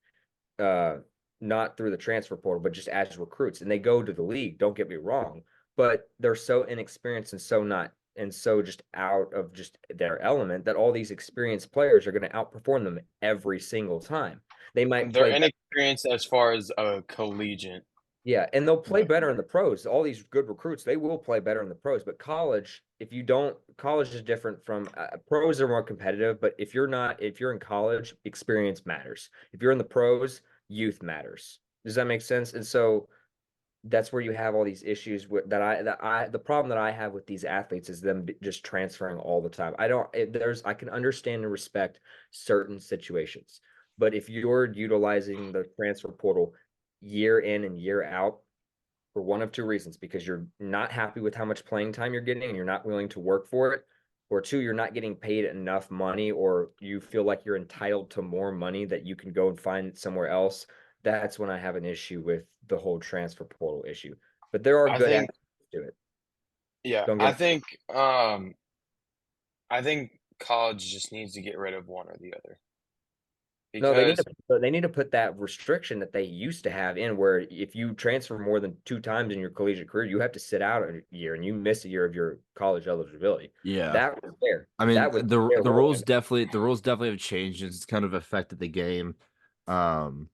uh, not through the transfer portal, but just as recruits, and they go to the league. Don't get me wrong, but they're so inexperienced and so not and so just out of just their element that all these experienced players are going to outperform them every single time. They might They're play inexperienced as far as a collegiate, yeah, and they'll play but better in the pros. All these good recruits, they will play better in the pros. But college, if you don't, college is different from pros are more competitive. But if you're in college, experience matters. If you're in the pros, youth matters. Does that make sense? And so that's where you have all these issues with the problem that I have with these athletes is them just transferring all the time. I can understand and respect certain situations, but if you're utilizing the transfer portal year in and year out for one of two reasons, because you're not happy with how much playing time you're getting and you're not willing to work for it, or two, you're not getting paid enough money, or you feel like you're entitled to more money that you can go and find somewhere else, that's when I have an issue with the whole transfer portal issue. But there are I good think aspects to it. yeah, Don't get I think college just needs to get rid of one or the other no, because they need to put that restriction that they used to have in where if you transfer more than 2 times in your collegiate career, you have to sit out a year and you miss a year of your college eligibility. Yeah. That was there. I mean, That was there. the rules definitely have changed and it's kind of affected the game. Um,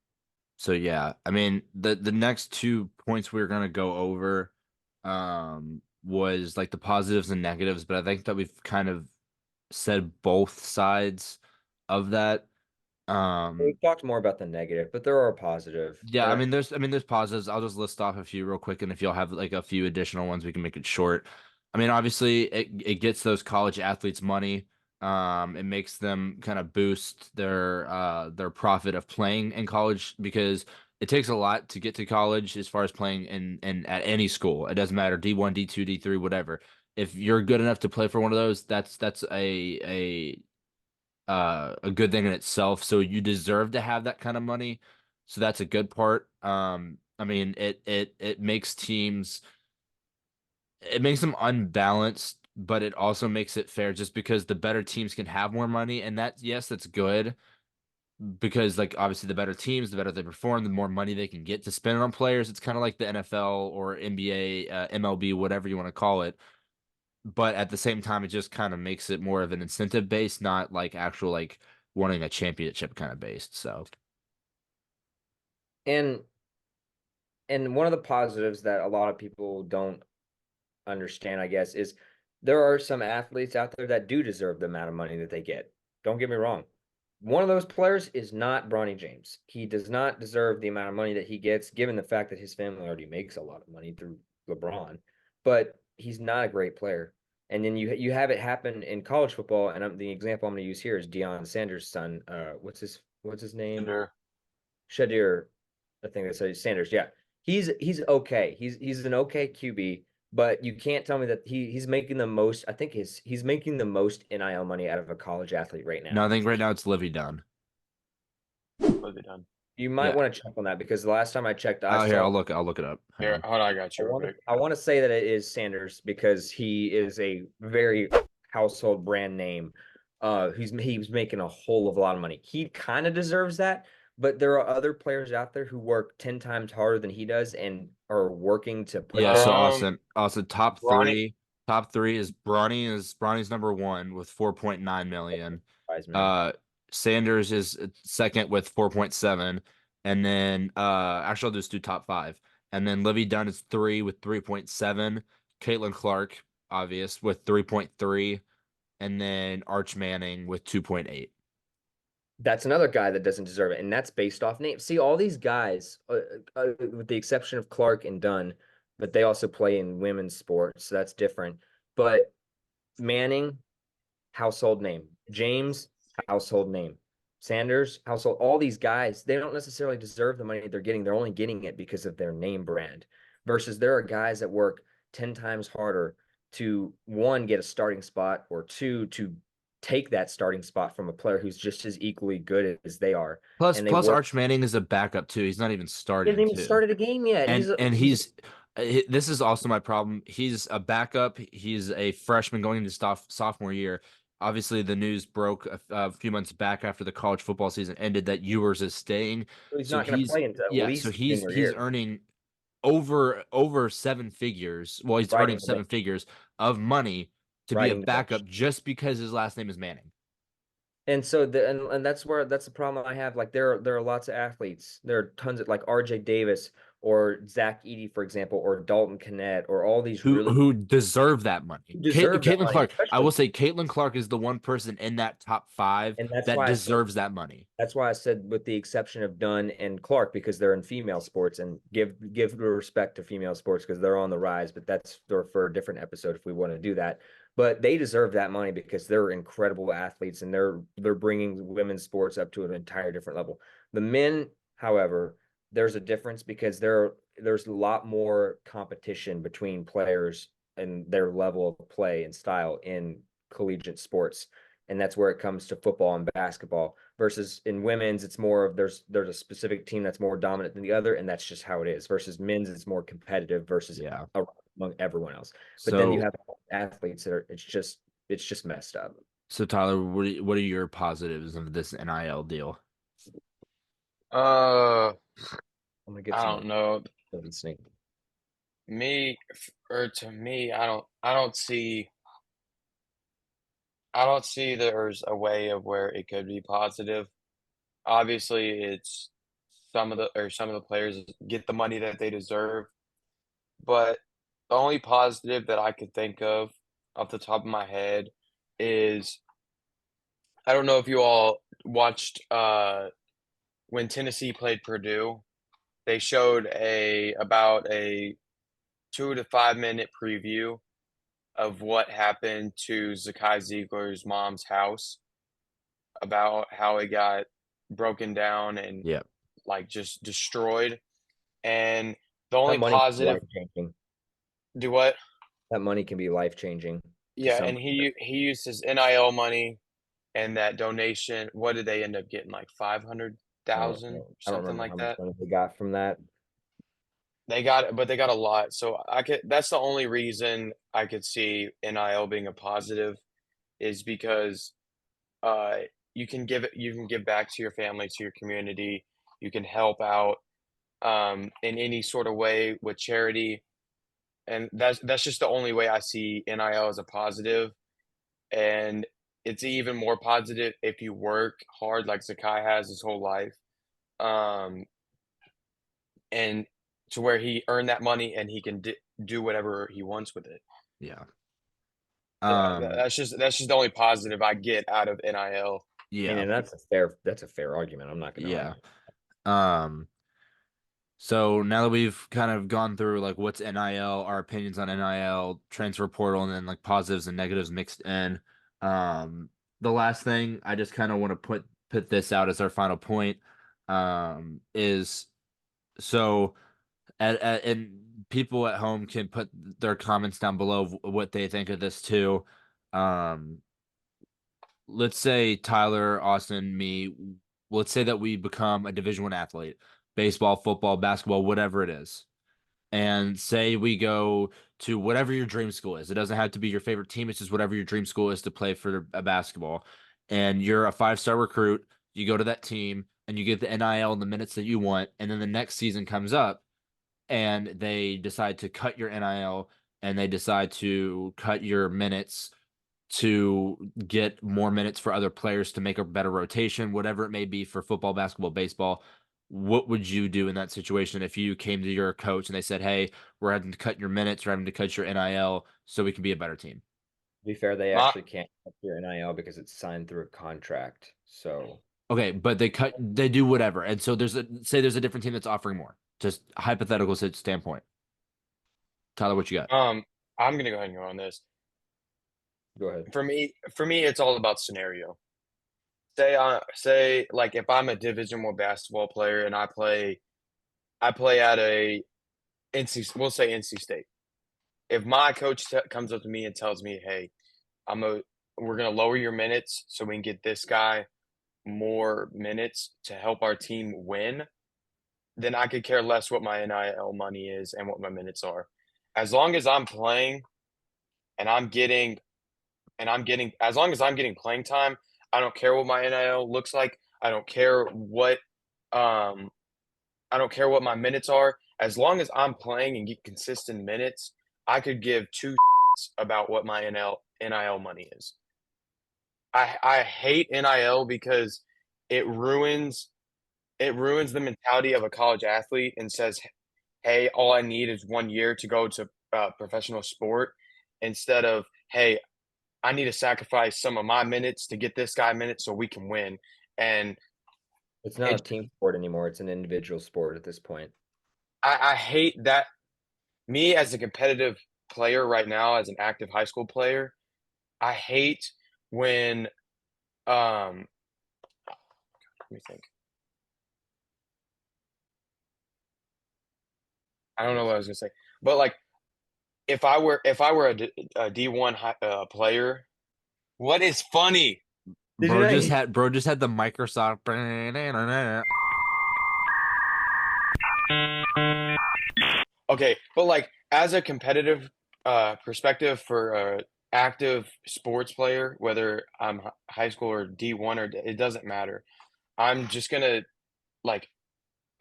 so yeah, I mean, the next 2 points we are gonna go over was like the positives and negatives, but I think that we've kind of said both sides of that. We've talked more about the negative, but there are positive. Yeah, I mean there's positives. I'll just list off a few real quick, and if y'all have like a few additional ones, we can make it short. I mean, obviously it gets those college athletes money. It makes them kind of boost their profit of playing in college because it takes a lot to get to college as far as playing in at any school. It doesn't matter D1, D2, D3, whatever. If you're good enough to play for one of those, that's a good thing in itself. So you deserve to have that kind of money. So that's a good part. I mean, it makes teams it makes them unbalanced, but it also makes it fair just because the better teams can have more money, and that yes, that's good because like obviously the better teams, the better they perform, the more money they can get to spend on players. It's kind of like the NFL or NBA, MLB, whatever you want to call it, but at the same time, it just kind of makes it more of an incentive based, not like actual like wanting a championship kind of based. So And one of the positives that a lot of people don't understand, I guess, is there are some athletes out there that do deserve the amount of money that they get. Don't get me wrong. One of those players is not Bronny James. He does not deserve the amount of money that he gets, given the fact that his family already makes a lot of money through LeBron. But he's not a great player. And then you have it happen in college football. And the example I'm going to use here is Deion Sanders' son. What's his name? under Shadir, I think that's Sanders. Yeah, he's okay. He's an okay QB, but you can't tell me that he's making the most. I think he's making the most NIL money out of a college athlete right no, now. I think right now it's Livy Dunn. what they done. You might Yeah. want to check on that because the last time I checked, I Oh, here saw. I'll look it up. Hang Here, on. hold on, I got you real quick. I want to say that it is Sanders because he is a very household brand name. He was making a whole of a lot of money. He kind of deserves that, but there are other players out there who work 10 times harder than he does and are working to put Yeah, this so Um, Austin top Bronny, three. Top three is Bronny's number one with 4.9 million. Heisman. Uh Sanders is second with 4.7. And then actually I'll just do top five. And then Livy Dunn is three with 3.7. Caitlin Clark, obvious, with 3.3. And then Arch Manning with 2.8. That's another guy that doesn't deserve it, and that's based off name. See, all these guys, with the exception of Clark and Dunn, but they also play in women's sports, so that's different. But Manning, household name. James, household name. Sanders, household. All these guys, they don't necessarily deserve the money they're getting. They're only getting it because of their name brand. Versus there are guys that work 10 times harder to one, get a starting spot, or two, to take that starting spot from a player who's just as equally good as they are. And they Plus work. Arch Manning is a backup too. He's not even He hasn't starting even too. started a game yet. And He's this is also my problem. He's a backup. He's a freshman going into sophomore year. Obviously, the news broke a few months back after the college football season ended that Ewers is staying. he's So not going to he's play until at yeah, so least junior he's year. earning over seven figures. Well, he's Riding earning the seven bench. figures of money to be a Riding the bench. backup just because his last name is Manning. And so and that's the problem I have. Like there are lots of athletes. There are tons of like RJ Davis or Zach Edey, for example, or Dalton Kennett, or all these really Who deserve that money. deserve that Caitlin money, Clark. I especially. will say Caitlin Clark is the one person in that top five And that's that why I said deserves that money. that's why I said with the exception of Dunn and Clark, because they're in female sports, and give respect to female sports because they're on the rise. But that's for a different episode if we want to do that. But they deserve that money because they're incredible athletes, and they're bringing women's sports up to an entire different level. The men, however, there's a difference because there's a lot more competition between players and their level of play and style in collegiate sports. And that's where it comes to football and basketball. Versus in women's, it's more of there's a specific team that's more dominant than the other, and that's just how it is. Versus men's, it's more competitive versus Yeah. among everyone else. But then you So have athletes that are it's just messed up. so Tyler, what are your positives of this NIL deal? Uh, I'm gonna get I some don't know. snake. To me, I don't see there's a way of where it could be positive. Obviously, it's some of the players get the money that they deserve, but the only positive that I could think of off the top of my head is I don't know if you all watched when Tennessee played Purdue. They showed about a 2 to 5 minute preview of what happened to Zakai Ziegler's mom's house, about how it got broken down and Yeah. like just destroyed. And the That only money can be positive, life changing. do what? That money can be life changing to Yeah, some. and he used his NIL money and that donation. What did they end up getting? Like five hundred I don't thousand, I don't something remember like how much that. money they got from that. They got it, but they got a lot. So I could. That's the only reason I could see NIL being a positive is because uh you can give back to your family, to your community. You can help out in any sort of way with charity, and that's just the only way I see NIL as a positive. And it's even more positive if you work hard like Zakai has his whole life, um, and to where he earned that money and he can do whatever he wants with it. Yeah. Yeah, Um, that's just the only positive I get out of NIL. yeah. And that's a fair argument. I'm not going to Yeah. argue. Um, so now that we've kind of gone through like what's NIL, our opinions on NIL, transfer portal, and then like positives and negatives mixed in. The last thing I just kind of want to put this out as our final point, is so and people at home can put their comments down below of what they think of this too. Um, let's say Tyler, Austin, me, let's say that we become a Division 1 athlete, baseball, football, basketball, whatever it is. And say we go to whatever your dream school is. It doesn't have to be your favorite team, it's just whatever your dream school is to play for a basketball. And you're a 5-star recruit, you go to that team and you get the NIL and the minutes that you want, and then the next season comes up and they decide to cut your NIL and they decide to cut your minutes to get more minutes for other players to make a better rotation, whatever it may be for football, basketball, baseball. What would you do in that situation if you came to your coach and they said, "Hey, we're having to cut your minutes, we're having to cut your NIL so we can be a better team"? To be fair, they My actually can't cut your NIL because it's signed through a contract. So Okay, but they do whatever. And so there's a different team that's offering more. Just hypothetical standpoint. Tyler, what you got? I'm gonna go ahead and go on this. Go ahead. For me, it's all about scenario. Say like if I'm a Division One basketball player and I play at a we'll say NC State. If my coach comes up to me and tells me, "Hey, we're gonna lower your minutes so we can get this guy more minutes to help our team win," then I could care less what my NIL money is and what my minutes are. As long as I'm playing and as long as I'm getting playing time, I don't care what my NIL looks like. Um I don't care what my minutes are. As long as I'm playing and get consistent minutes, I could give two about what my NIL money is. I hate NIL because it ruins the mentality of a college athlete and says, "Hey, all I need is 1 year to go to professional sport," instead of, "Hey, I need to sacrifice some of my minutes to get this guy minutes so we can win." And It's not a it, team sport anymore. It's an individual sport at this point. I hate that. Me as a competitive player right now, as an active high school player, I hate when let me think. I don't know what I was gonna say, but like if I were a D1 player, what is funny? Did you not? Bro just had the Microsoft. Okay, but like as a competitive perspective for a active sports player, whether I'm high school or D1 it doesn't matter. I'm just gonna like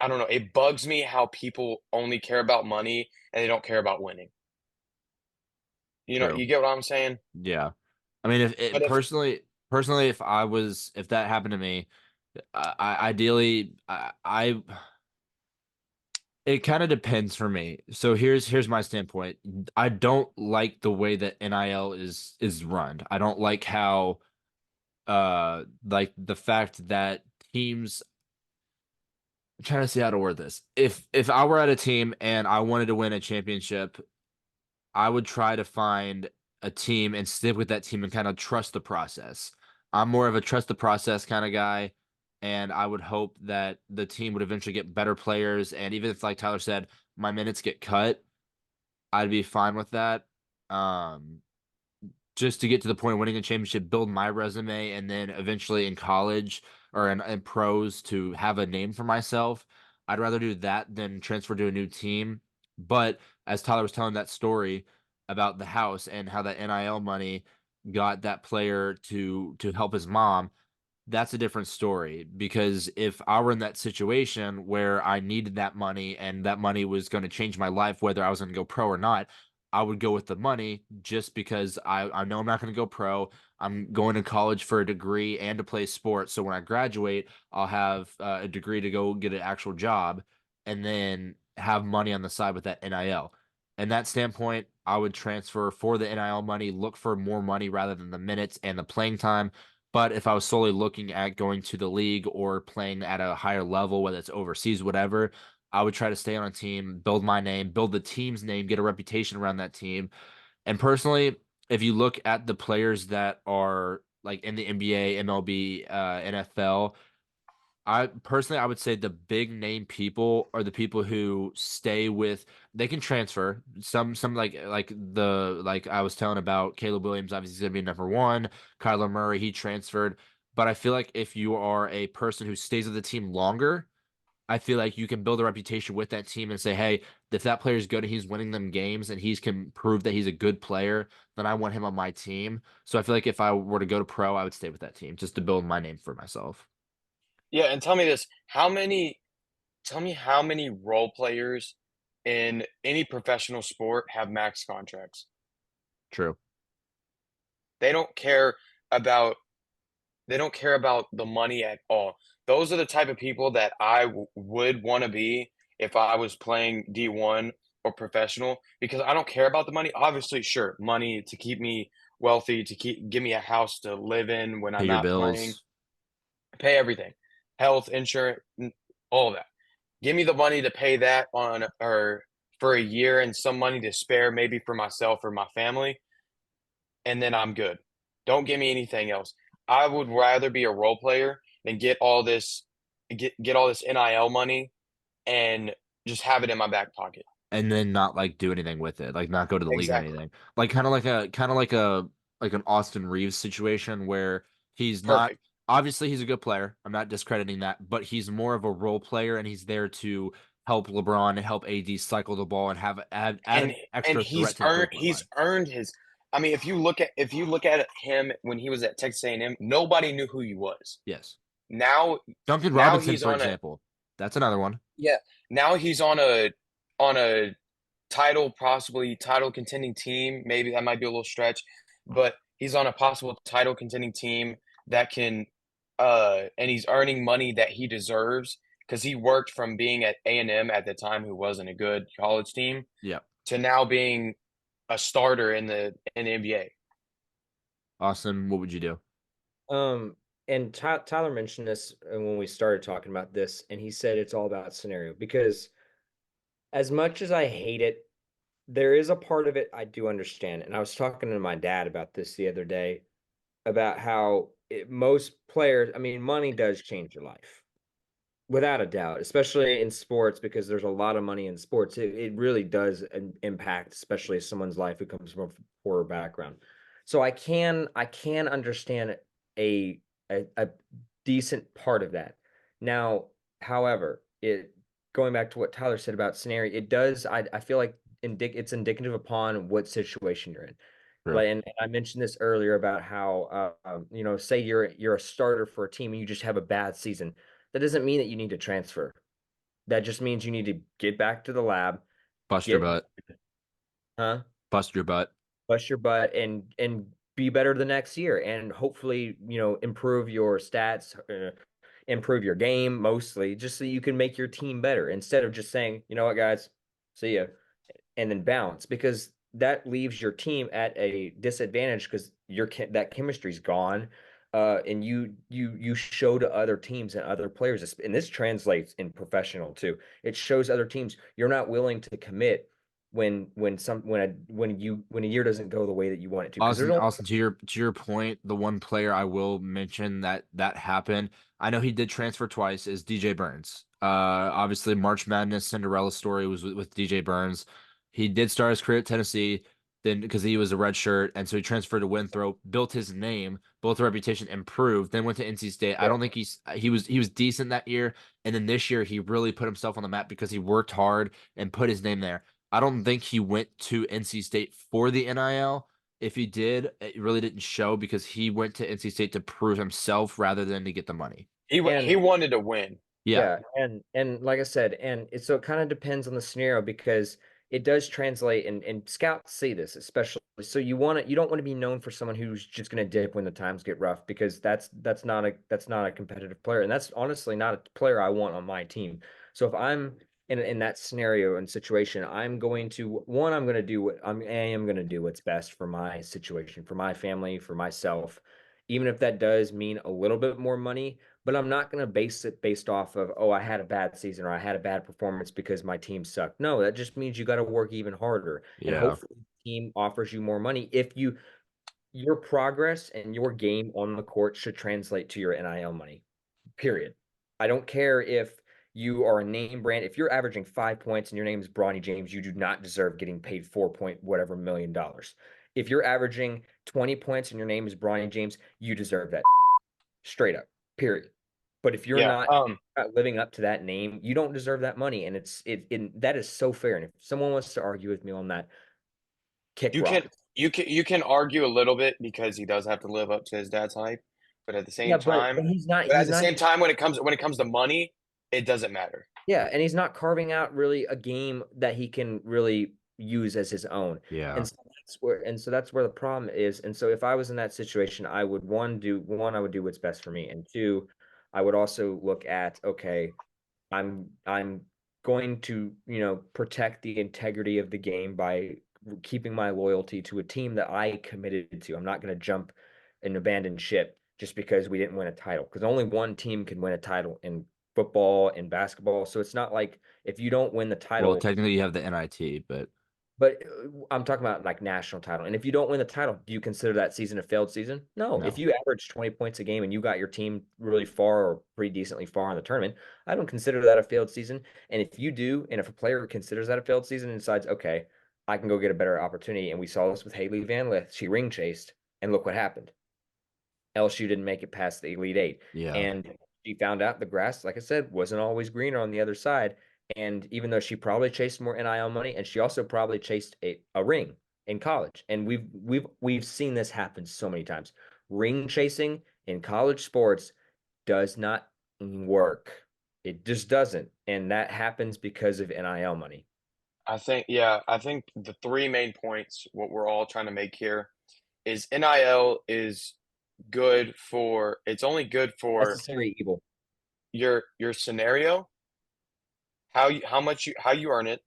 I don't know. It bugs me how people only care about money and they don't care about winning. True. You get what I'm saying? Yeah. I mean, if But it personally, if that happened to me, ideally, it kind of depends for me. So here's my standpoint. I don't like the way that NIL is run. I don't like how like the fact that teams I'm trying to see how to word this. If I were at a team and I wanted to win a championship, I would try to find a team and stick with that team and kind of trust the process. I'm more of a trust the process kind of guy, and I would hope that the team would eventually get better players. And even if, like Tyler said, my minutes get cut, I'd be fine with that. Um, just to get to the point of winning a championship, build my resume, and then eventually in college or in pros to have a name for myself. I'd rather do that than transfer to a new team. But as Tyler was telling that story about the house and how that NIL money got that player to help his mom, that's a different story because if I were in that situation where I needed that money and that money was going to change my life, whether I was going to go pro or not, I would go with the money just because I know I'm not going to go pro. I'm going to college for a degree and to play sports. So when I graduate, I'll have a degree to go get an actual job and then have money on the side with that NIL. And that standpoint, I would transfer for the NIL money, look for more money rather than the minutes and the playing time. But if I was solely looking at going to the league or playing at a higher level, whether it's overseas, whatever, I would try to stay on a team, build my name, build the team's name, get a reputation around that team. And personally, if you look at the players that are like in the NBA, MLB, NFL, I would say the big name people are the people who stay with. They can transfer. Some like I was telling about Caleb Williams. Obviously, he's gonna be number one. Kyler Murray, he transferred. But I feel like if you are a person who stays with the team longer, I feel like you can build a reputation with that team and say, hey, if that player is good and he's winning them games and he's can prove that he's a good player, then I want him on my team. So I feel like if I were to go to pro, I would stay with that team just to build my name for myself. yeah, and tell me this: tell me how many role players in any professional sport have max contracts? True. They don't care about they don't care about the money at all. Those are the type of people that would want to be if I was playing D1 or professional because I don't care about the money. Obviously, sure, money to keep me wealthy, to give me a house to live in when Pay I'm your not playing. bills. pay everything, health, insurance, all of that. Give me the money to pay that on or for a year and some money to spare maybe for myself or my family, and then I'm good. Don't give me anything else. I would rather be a role player than get all this NIL money and just have it in my back pocket. And then not like do anything with it, like not go to the league or Exactly. anything. Like kind of like an Austin Reeves situation where he's not Perfect. obviously he's a good player. I'm not discrediting that, but he's more of a role player and he's there to help LeBron and help AD cycle the ball and add And an extra threat to the three-point he's line. earned his. I mean, if you look at him when he was at Texas A&M, nobody knew who he was. Yes. Now Duncan now Robinson, he's for on a example. That's another one. yeah. Now he's on a possibly title contending team. Maybe that might be a little stretch, but he's on a possible title contending team that can and he's earning money that he deserves because he worked from being at A&M at the time, who wasn't a good college team, Yeah. to now being a starter in the NBA. Austin, what would you do? And Tyler mentioned this when we started talking about this, and he said it's all about scenario because as much as I hate it, there is a part of it I do understand. And I was talking to my dad about this the other day about how most players, I mean, money does change your life without a doubt, especially in sports because there's a lot of money in sports. It really does impact, especially someone's life who comes from a poorer background. So I can understand a decent part of that. Now, however, it going back to what Tyler said about scenario, it does. I feel like it's indicative upon what situation you're in. True. Like, and I mentioned this earlier about how, say you're a starter for a team and you just have a bad season. That doesn't mean that you need to transfer. That just means you need to get back to the lab, Bust your get, butt. huh? Bust your butt. Bust your butt and be better the next year, and hopefully, improve your stats, improve your game mostly, just so you can make your team better instead of just saying, you know what, guys, see ya, and then bounce because that leaves your team at a disadvantage because that chemistry's gone. And you show to other teams and other players, and this translates in professional too. It shows other teams you're not willing to commit when a year doesn't go the way that you want it to because there's only Austin, to your point, the one player I will mention that happened, I know he did transfer twice, is DJ Burns. Obviously March Madness Cinderella story was with DJ Burns. He did start his career at Tennessee, then because he was a red shirt, and so he transferred to Winthrop, built his name, built a reputation, improved, then went to NC State. I yeah. don't think he was decent that year, and then this year he really put himself on the map because he worked hard and put his name there. I don't think he went to NC State for the NIL. If he did, it really didn't show because he went to NC State to prove himself rather than to get the money. He And wanted to win. Yeah, yeah, and like I said, so it kind of depends on the scenario because it does translate, and scouts see this especially. So you don't want to be known for someone who's just going to dip when the times get rough because that's not a competitive player, and that's honestly not a player I want on my team. So if I'm in that scenario and situation, I'm going to do what I am going to do what's best for my situation, for my family, for myself, even if that does mean a little bit more money, but I'm not going to base it based off of, oh, I had a bad season or I had a bad performance because my team sucked. No, that just means you got to work even harder. And yeah, hopefully the team offers you more money if your progress and your game on the court should translate to your NIL money. Period. I don't care if you are a name brand. If you're averaging 5 points and your name is Bronny James, you do not deserve getting paid 4 point whatever $1 million. If you're averaging 20 points and your name is Bronny James, you deserve that straight up. Period. But if you're Yeah. not living up to that name, you don't deserve that money, and that is so fair. And if someone wants to argue with me on that, kick You can rock. you can argue a little bit because he does have to live up to his dad's hype, but at the Yeah, same but time, he's not but at he's the not same time, when it comes to money, it doesn't matter. yeah, and he's not carving out really a game that he can really use as his own. yeah. And so that's where the problem is. And so if I was in that situation, I would I would do what's best for me. And two, I would also look at, okay, I'm going to, protect the integrity of the game by keeping my loyalty to a team that I committed to. I'm not going to jump and abandon ship just because we didn't win a title. Because only one team can win a title in football and basketball. So it's not like if you don't win the Well, title, technically you have the NIT, but I'm talking about like national title. And if you don't win the title, do you consider that season a failed season? No. If no. you average 20 points a game and you got your team really far or pretty decently far in the tournament, I don't consider that a failed season. And if you do, and if a player considers that a failed season and decides, okay, I can go get a better opportunity. And we saw this with Haley Van Lith. She ring chased, and look what happened. LSU didn't make it past the Elite Eight. Yeah. And she found out the grass, like I said, wasn't always greener on the other side. And even though she probably chased more NIL money, and she also probably chased a ring in college. And we've seen this happen so many times. Ring chasing in college sports does not work. It just doesn't. And that happens because of NIL money. I think the three main points, what we're all trying to make here, is NIL is it's only good for Necessary evil. your scenario, how you earn it,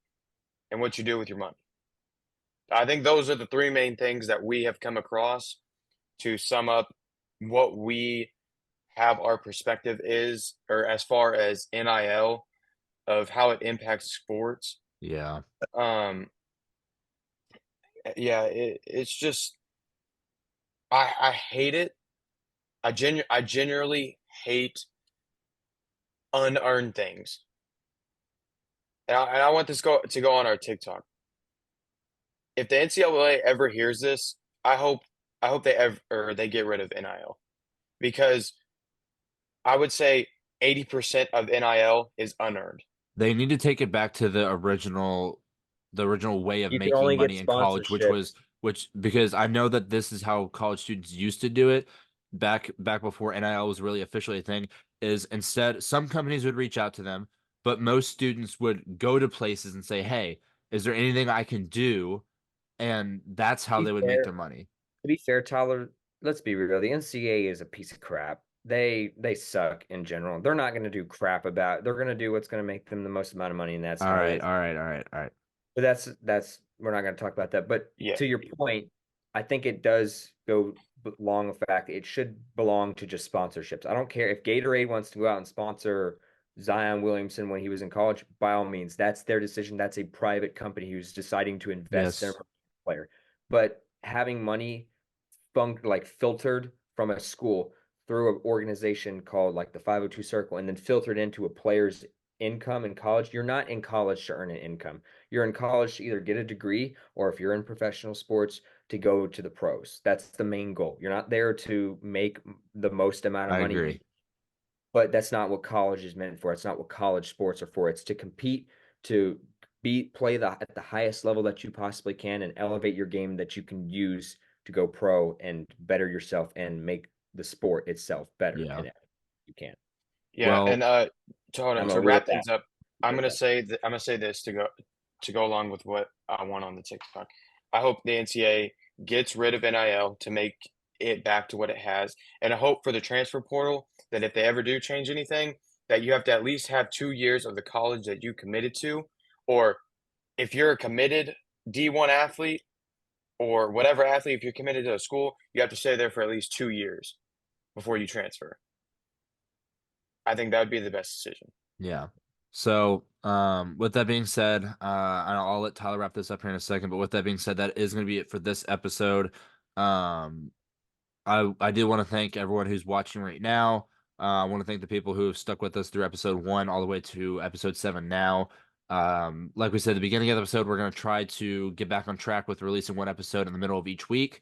and what you do with your money. I think those are the three main things that we have come across to sum up what we have our perspective is, or as far as NIL of how it impacts sports. Yeah. Um, yeah, it's just I hate it. I genuinely hate unearned things. And I want this to go on our TikTok. If the NCAA ever hears this, I hope they get rid of NIL, because I would say 80% of NIL is unearned. They need to take it back to the original way of You can making only get money in college, sponsorships. because I know that this is how college students used to do it back before NIL was really officially a thing, is instead some companies would reach out to them, but most students would go to places and say, "Hey, is there anything I can do?" And that's how To they be would make fair, their money. Tyler, let's be real. The NCAA is a piece of crap. They suck in general. They're not going to do crap about. They're going to do what's going to make them the most amount of money, and that's All right, highlights. all right, all right, all right. But that's we're not going to talk about that. But Yeah. to your point, I think it does go along the fact it should belong to just sponsorships. I don't care if Gatorade wants to go out and sponsor Zion Williamson when he was in college. By all means, that's their decision. That's a private company who's deciding to invest in a Yes. player. But having money like filtered from a school through an organization called like the 502 Circle and then filtered into a player's income in college. You're not in college to earn an income. You're in college to either get a degree or if you're in professional sports to go to the pros. That's the main goal. You're not there to make the most amount of I money, agree. but that's not what college is meant for. It's not what college sports are for. It's to compete, to play at the highest level that you possibly can and elevate your game that you can use to go pro and better yourself and make the sport itself better. Yeah. And you can. Yeah, Well, and hold on, I'm to gonna leave wrap it at things up, that. I'm gonna say this to go along with what I want on the TikTok. I hope the NCAA gets rid of NIL to make it back to what it has, and I hope for the transfer portal that if they ever do change anything, that you have to at least have 2 years of the college that you committed to, or if you're a committed D1 athlete or whatever athlete, if you're committed to a school, you have to stay there for at least 2 years before you transfer. I think that would be the best decision. yeah. So, with that being said, I'll let Tyler wrap this up here in a second. But with that being said, that is going to be it for this episode. Um, I do want to thank everyone who's watching right now. I want to thank the people who have stuck with us through episode 1 all the way to episode 7 now. Like we said at the beginning of the episode, we're going to try to get back on track with releasing one episode in the middle of each week.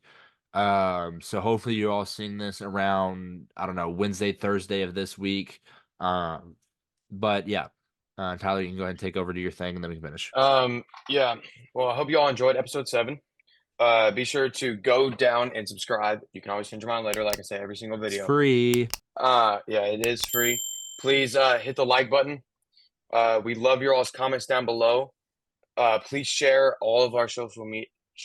So hopefully you're all seeing this around, I don't know, Wednesday, Thursday of this week. But yeah, Tyler, you can go ahead and take over to your thing, and then we can finish. Yeah. Well, I hope you all enjoyed episode 7. Be sure to go down and subscribe. You can always change your mind later, like I say, every single It's video. free. Yeah, it is free. Please hit the like button. We love your all's comments down below. Please share all of our social medias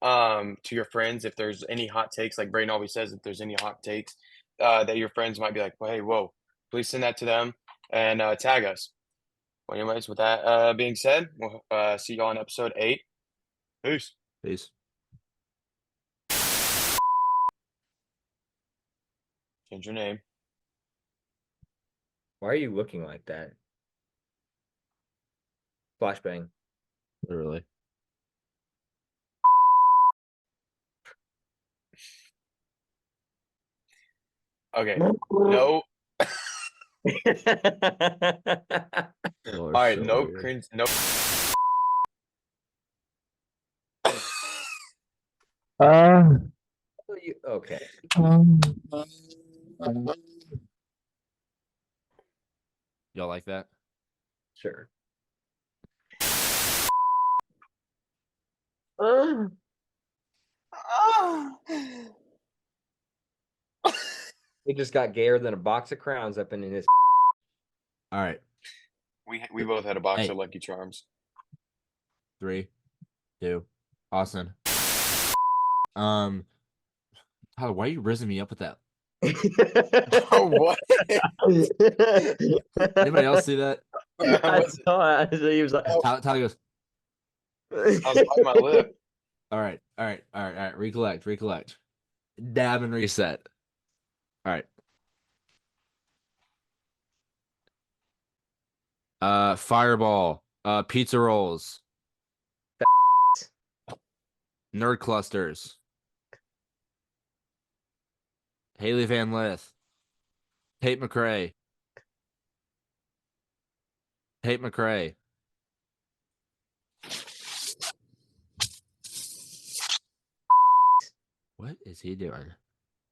to your friends. If there's any hot takes, like Brayden always says, if there's any hot takes that your friends might be like, well, hey, whoa, please send that to them and tag us. Well, anyways, with that being said, we'll see y'all in episode 8. Peace. Peace. Change your name. Why are you looking like that? Flashbang. Literally. Okay. No. All All right. No cringe. No. Okay. Y'all like that? Sure. He just got gayer than a box of crowns up in his. All right. We both had a box Hey. of Lucky Charms. 3, 2, Austin. Tyler, why are you rizzing me up with that? What? Anybody else see that? I saw it. He was like, Tyler goes, I was biting my lip. all right. Recollect. Dab and reset. All right. Fireball. Pizza rolls. Nerd clusters. Haley Van Lith. Tate McRae. What is he doing?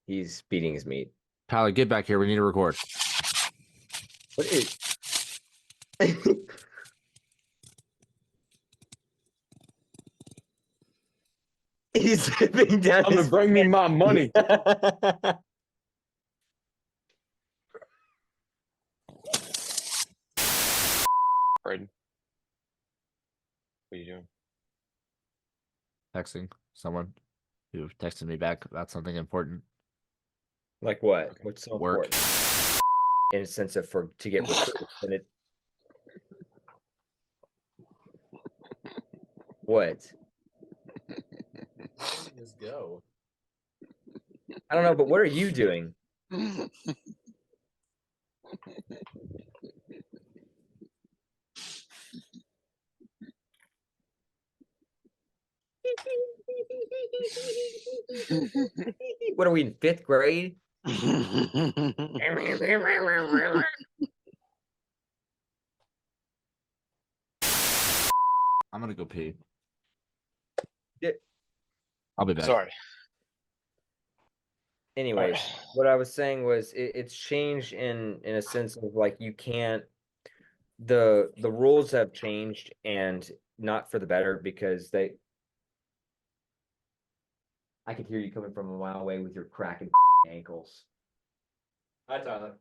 He's beating his meat. Tyler, get back here. We need to record. What is? He's zipping down. I'm gonna bring me my money. Braden, what are you doing? Texting someone who texted me back about something important. Like what? Okay. What's so Work. important? In a sense of to get recruited. And it. What? Let's go. I don't know, but what are you doing? What are we in 5th grade? I'm gonna go pee. Yeah. I'll be back. Sorry. Anyways, Alright. what I was saying was it's changed in a sense of like you can't the rules have changed and not for the better because I could hear you coming from a mile away with your cracking ankles. Hi, Tyler.